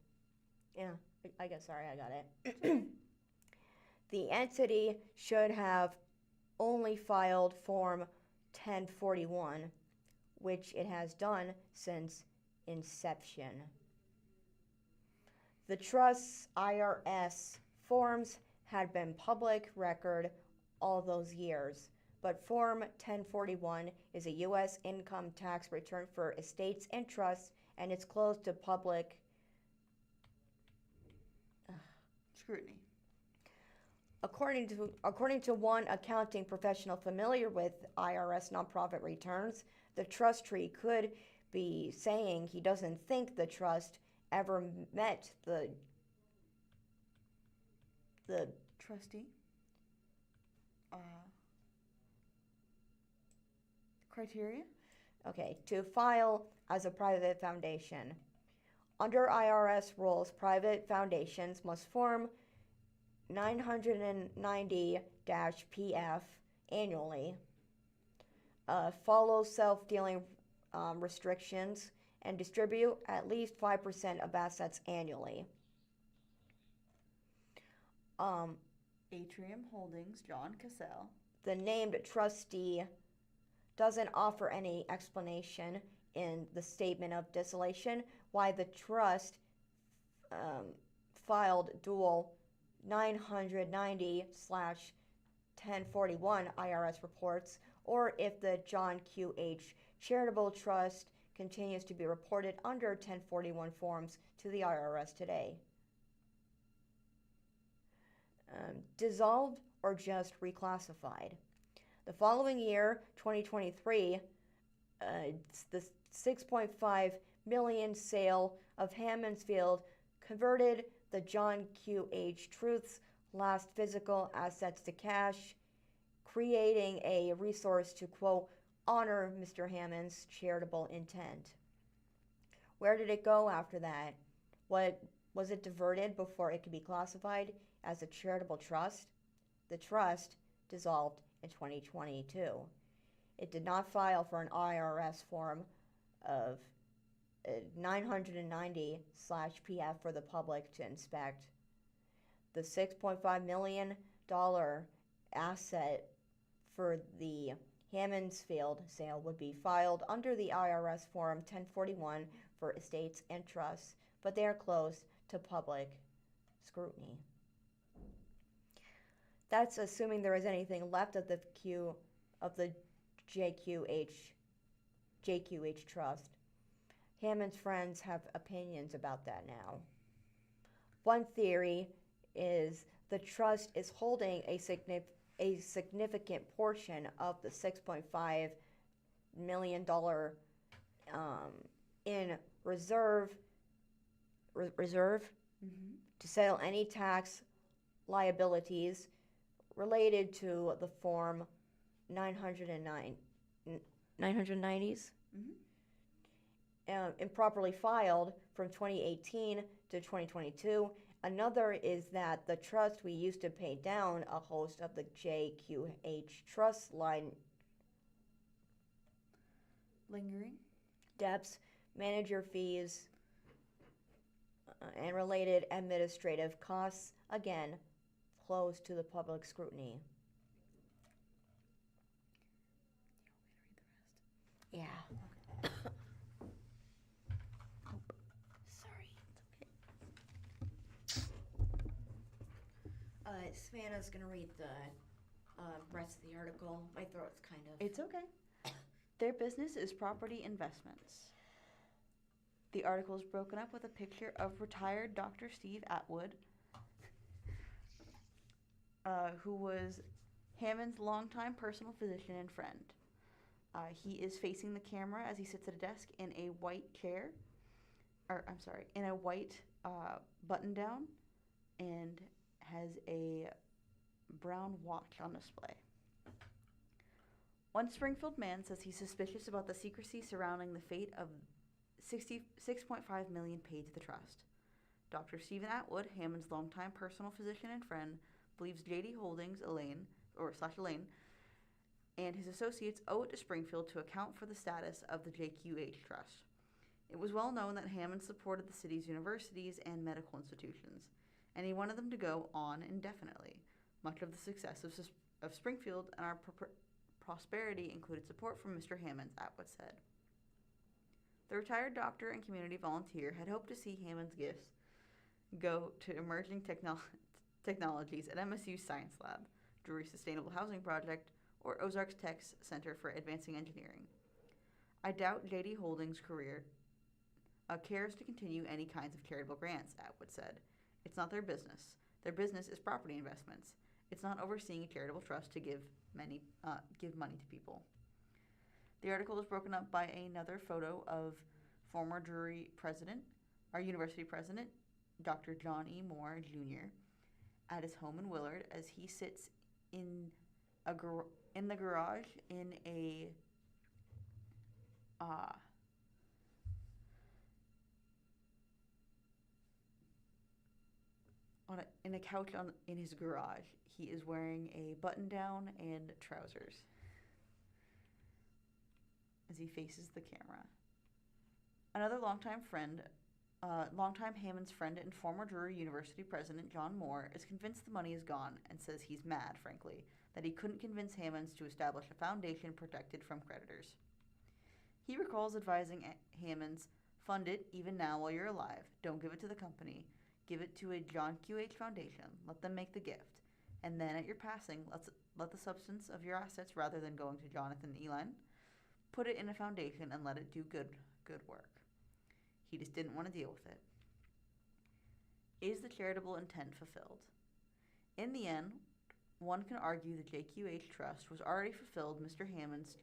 Yeah, I guess, sorry, I got it. The entity should have only filed Form 1041, which it has done since inception. The trust's IRS forms had been public record all those years, but Form 1041 is a U.S. income tax return for estates and trusts, and it's closed to public Scrutiny. According to one accounting professional familiar with IRS nonprofit returns, the trustee could be saying he doesn't think the trust ever met the Trustee. Criteria. to file as a private foundation. Under IRS rules, private foundations must form 990-PF annually, follow self-dealing restrictions, and distribute at least 5% of assets annually. Atrium Holdings, John Cassell. The named trustee doesn't offer any explanation in the statement of dissolution why the trust filed dual 990/1041 IRS reports, or if the John Q. H. Charitable Trust continues to be reported under 1041 forms to the IRS today. Dissolved or just reclassified. The following year, 2023, the $6.5 million sale of Hammondsfield converted the John Q. H. Truth's last physical assets to cash, creating a resource to, quote, honor Mr. Hammond's charitable intent. Where did it go after that? What was it diverted before it could be classified as a charitable trust? The trust dissolved in 2022. It did not file for an IRS form of 990/PF for the public to inspect. The $6.5 million asset for the Hammondsfield sale would be filed under the IRS Form 1041 for estates and trusts, but they are closed to public scrutiny. That's assuming there is anything left of the JQH trust. Hammond's friends have opinions about that now. One theory is the trust is holding a significant portion of the $6.5 million in reserve to settle any tax liabilities related to the Form 990s. Improperly filed from 2018 to 2022. Another is that the trust we used to pay down a host of the JQH trust line Lingering. debts, manager fees, and related administrative costs, again, closed to the public scrutiny. Yeah. Sorry. Savannah's gonna read the rest of the article. My throat's kind of. It's okay. Their business is property investments. The article is broken up with a picture of retired Dr. Steve Atwood, who was Hammond's longtime personal physician and friend. He is facing the camera as he sits at a desk in a white chair, in a white button down, and has a brown watch on display. One Springfield man says he's suspicious about the secrecy surrounding the fate of $66.5 million paid to the trust. Dr. Stephen Atwood, Hammond's longtime personal physician and friend, believes JD Holdings, Elaine, and his associates owe it to Springfield to account for the status of the JQH Trust. It was well known that Hammond supported the city's universities and medical institutions, and he wanted them to go on indefinitely. Much of the success of Springfield and our prosperity included support from Mr. Hammond, Atwood said. The retired doctor and community volunteer had hoped to see Hammond's gifts go to emerging technologies at MSU's Science Lab, Drury's Sustainable Housing Project, or Ozarks Tech's Center for Advancing Engineering. I doubt JD Holdings' career cares to continue any kinds of charitable grants, Atwood said. It's not their business. Their business is property investments. It's not overseeing a charitable trust to give money to people. The article is broken up by another photo of former university president, Dr. John E. Moore, Jr., at his home in Willard as he sits in the garage in a couch in his garage. He is wearing a button-down and trousers as he faces the camera. Another longtime Hammond's friend and former Drury University president John Moore is convinced the money is gone and says he's mad, frankly, that he couldn't convince Hammonds to establish a foundation protected from creditors. He recalls advising Hammonds, fund it even now while you're alive. Don't give it to the company. Give it to a John QH Foundation. Let them make the gift. And then at your passing, let the substance of your assets, rather than going to Jonathan Elin, put it in a foundation and let it do good work. He just didn't want to deal with it. Is the charitable intent fulfilled? In the end, one can argue the JQH Trust was already fulfilled Mr. Hammond's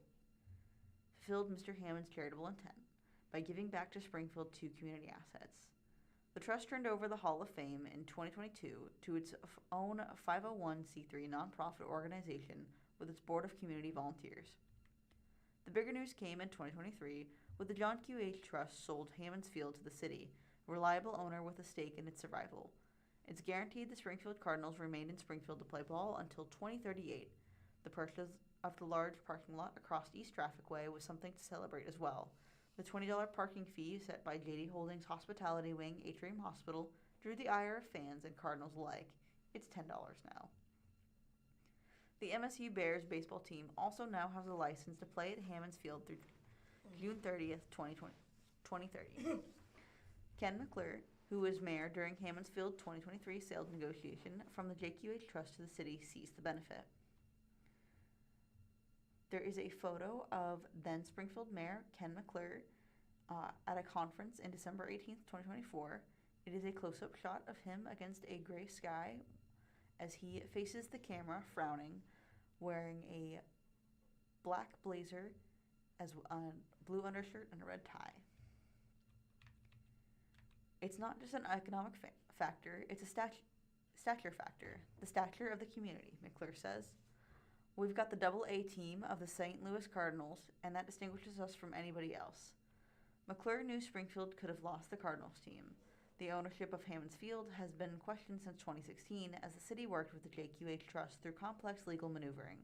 charitable intent by giving back to Springfield 2 community assets. The trust turned over the Hall of Fame in 2022 to its own 501c3 nonprofit organization with its board of community volunteers. The bigger news came in 2023 With the John Q. H. Trust sold Hammond's Field to the city, a reliable owner with a stake in its survival. It's guaranteed the Springfield Cardinals remain in Springfield to play ball until 2038. The purchase of the large parking lot across East Trafficway was something to celebrate as well. The $20 parking fee set by JD Holdings Hospitality Wing Atrium Hospital drew the ire of fans and Cardinals alike. It's $10 now. The MSU Bears baseball team also now has a license to play at Hammond's Field through June 30th, 2030. Ken McClure, who was mayor during Hammond's Field 2023 sales negotiation from the JQH Trust to the city, seized the benefit. There is a photo of then Springfield Mayor Ken McClure at a conference in December 18th, 2024. It is a close-up shot of him against a gray sky as he faces the camera, frowning, wearing a black blazer, as a blue undershirt and a red tie. It's not just an economic factor, it's a stature factor, the stature of the community, McClure says. We've got the AA team of the St. Louis Cardinals, and that distinguishes us from anybody else. McClure knew Springfield could have lost the Cardinals team. The ownership of Hammond's Field has been in question since 2016 as the city worked with the JQH Trust through complex legal maneuvering.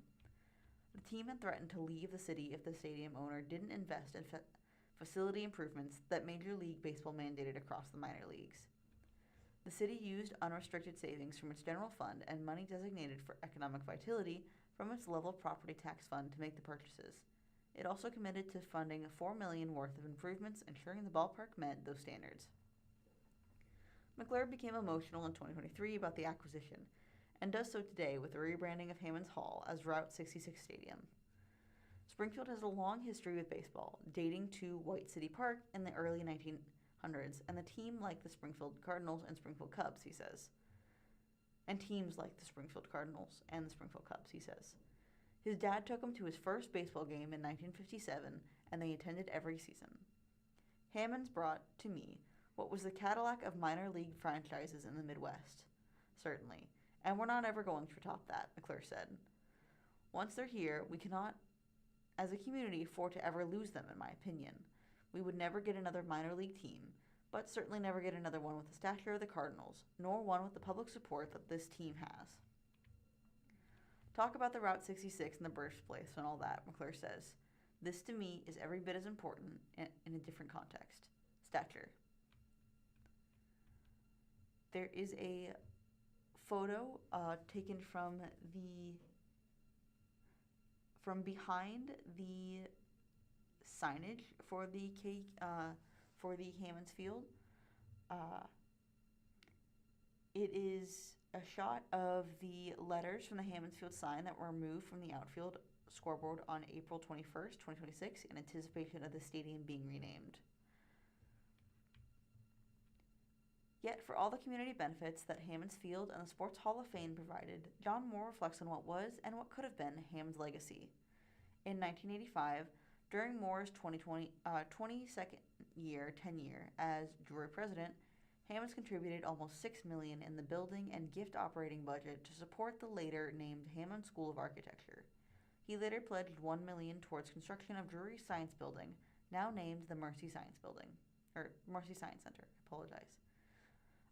The team had threatened to leave the city if the stadium owner didn't invest in facility improvements that Major League Baseball mandated across the minor leagues. The city used unrestricted savings from its general fund and money designated for economic vitality from its level property tax fund to make the purchases. It also committed to funding $4 million worth of improvements, ensuring the ballpark met those standards. McClure became emotional in 2023 about the acquisition, and does so today with the rebranding of Hammond's Hall as Route 66 Stadium. Springfield has a long history with baseball, dating to White City Park in the early 1900s, and the team like the Springfield Cardinals and Springfield Cubs, he says. And teams like the Springfield Cardinals and the Springfield Cubs, he says. His dad took him to his first baseball game in 1957, and they attended every season. Hammond's brought to me what was the Cadillac of minor league franchises in the Midwest. Certainly. And we're not ever going to top that, McClure said. Once they're here, we cannot, as a community, afford to ever lose them, in my opinion. We would never get another minor league team, but certainly never get another one with the stature of the Cardinals, nor one with the public support that this team has. Talk about the Route 66 and the birthplace and all that, McClure says. This to me is every bit as important in a different context. Stature. There is a photo taken from behind the signage for the Hammond's Field. It is a shot of the letters from the Hammond's Field sign that were removed from the outfield scoreboard on April 21st, 2026, in anticipation of the stadium being renamed. Yet, for all the community benefits that Hammond's Field and the Sports Hall of Fame provided, John Moore reflects on what was and what could have been Hammond's legacy. In 1985, during Moore's 22nd tenure as jury president, Hammond's contributed almost $6 million in the building and gift operating budget to support the later named Hammond School of Architecture. He later pledged $1 million towards construction of Drury's Science Building, now named the Mercy Science Center.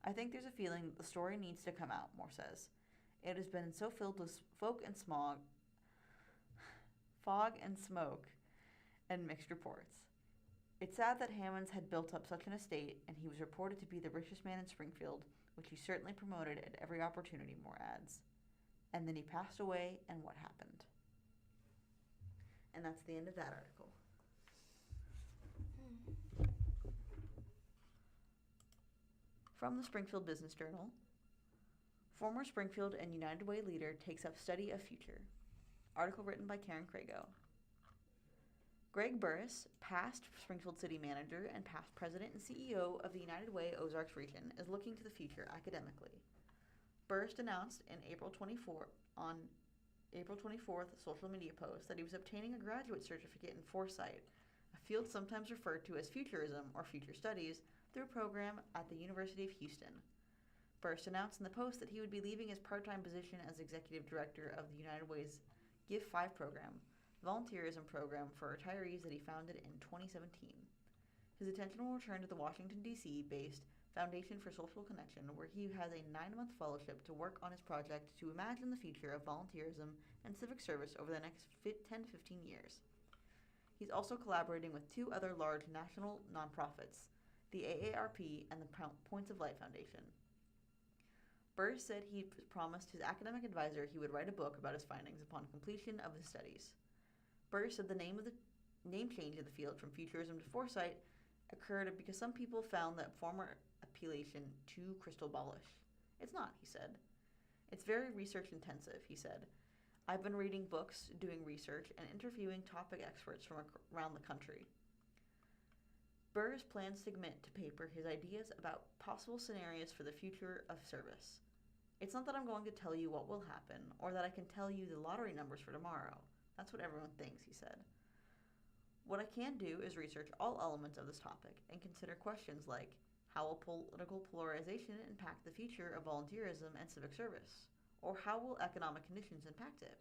I think there's a feeling that the story needs to come out, Moore says. It has been so filled with fog and smoke, and mixed reports. It's sad that Hammond's had built up such an estate, and he was reported to be the richest man in Springfield, which he certainly promoted at every opportunity, Moore adds. And then he passed away, and what happened? And that's the end of that article. From the Springfield Business Journal, former Springfield and United Way leader takes up study of future. Article written by Karen Crago. Greg Burris, past Springfield City Manager and past President and CEO of the United Way Ozarks region, is looking to the future academically. Burris announced on April 24th social media post that he was obtaining a graduate certificate in foresight, a field sometimes referred to as futurism or future studies, through a program at the University of Houston. Burris announced in the post that he would be leaving his part-time position as executive director of the United Way's Give 5 program, volunteerism program for retirees that he founded in 2017. His attention will return to the Washington, D.C. based Foundation for Social Connection, where he has a 9-month fellowship to work on his project to imagine the future of volunteerism and civic service over the next 10 to 15 years. He's also collaborating with 2 other large national nonprofits, the AARP and the Points of Light Foundation. Burris said he promised his academic advisor he would write a book about his findings upon completion of his studies. Burris said the name change of the field from futurism to foresight occurred because some people found that former appellation too crystal ballish. It's not, he said. It's very research intensive, he said. I've been reading books, doing research, and interviewing topic experts from around the country. Burris plans to commit to paper his ideas about possible scenarios for the future of service. It's not that I'm going to tell you what will happen, or that I can tell you the lottery numbers for tomorrow. That's what everyone thinks, he said. What I can do is research all elements of this topic and consider questions like, how will political polarization impact the future of volunteerism and civic service? Or how will economic conditions impact it?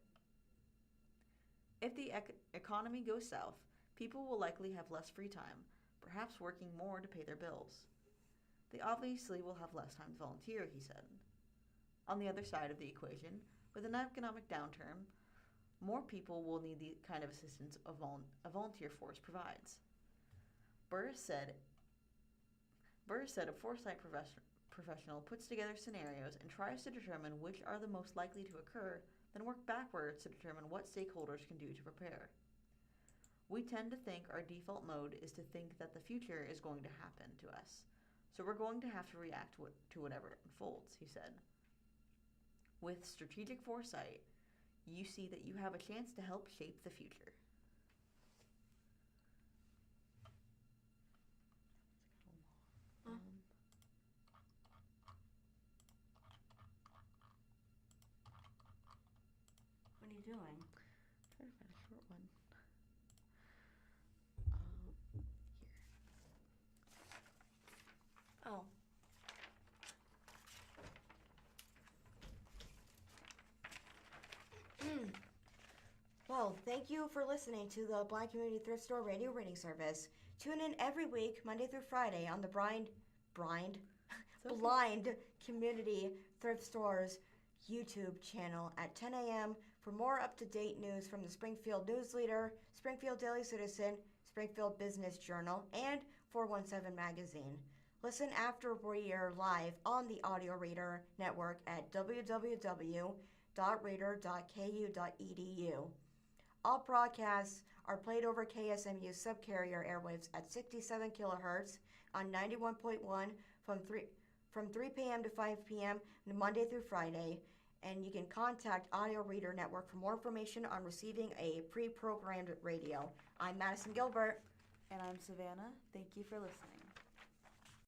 If the economy goes south, people will likely have less free time, perhaps working more to pay their bills. They obviously will have less time to volunteer, he said. On the other side of the equation, with an economic downturn, more people will need the kind of assistance a volunteer force provides. Burris said a foresight professional puts together scenarios and tries to determine which are the most likely to occur, then work backwards to determine what stakeholders can do to prepare. We tend to think our default mode is to think that the future is going to happen to us, so we're going to have to react to whatever unfolds, he said. With strategic foresight, you see that you have a chance to help shape the future. What are you doing? Trying to find a short one. Here. Oh. Well, thank you for listening to the Blind Community Thrift Store radio reading service. Tune in every week, Monday through Friday, on the Blind Community Thrift Store's YouTube channel at 10 a.m. for more up-to-date news from the Springfield News-Leader, Springfield Daily Citizen, Springfield Business Journal, and 417 Magazine. Listen after we are live on the Audio Reader Network at www.reader.ku.edu. All broadcasts are played over KSMU subcarrier airwaves at 67 kilohertz on 91.1 from 3 p.m. to 5 p.m. Monday through Friday, and you can contact Audio Reader Network for more information on receiving a pre-programmed radio. I'm Madison Gilbert. And I'm Savannah. Thank you for listening.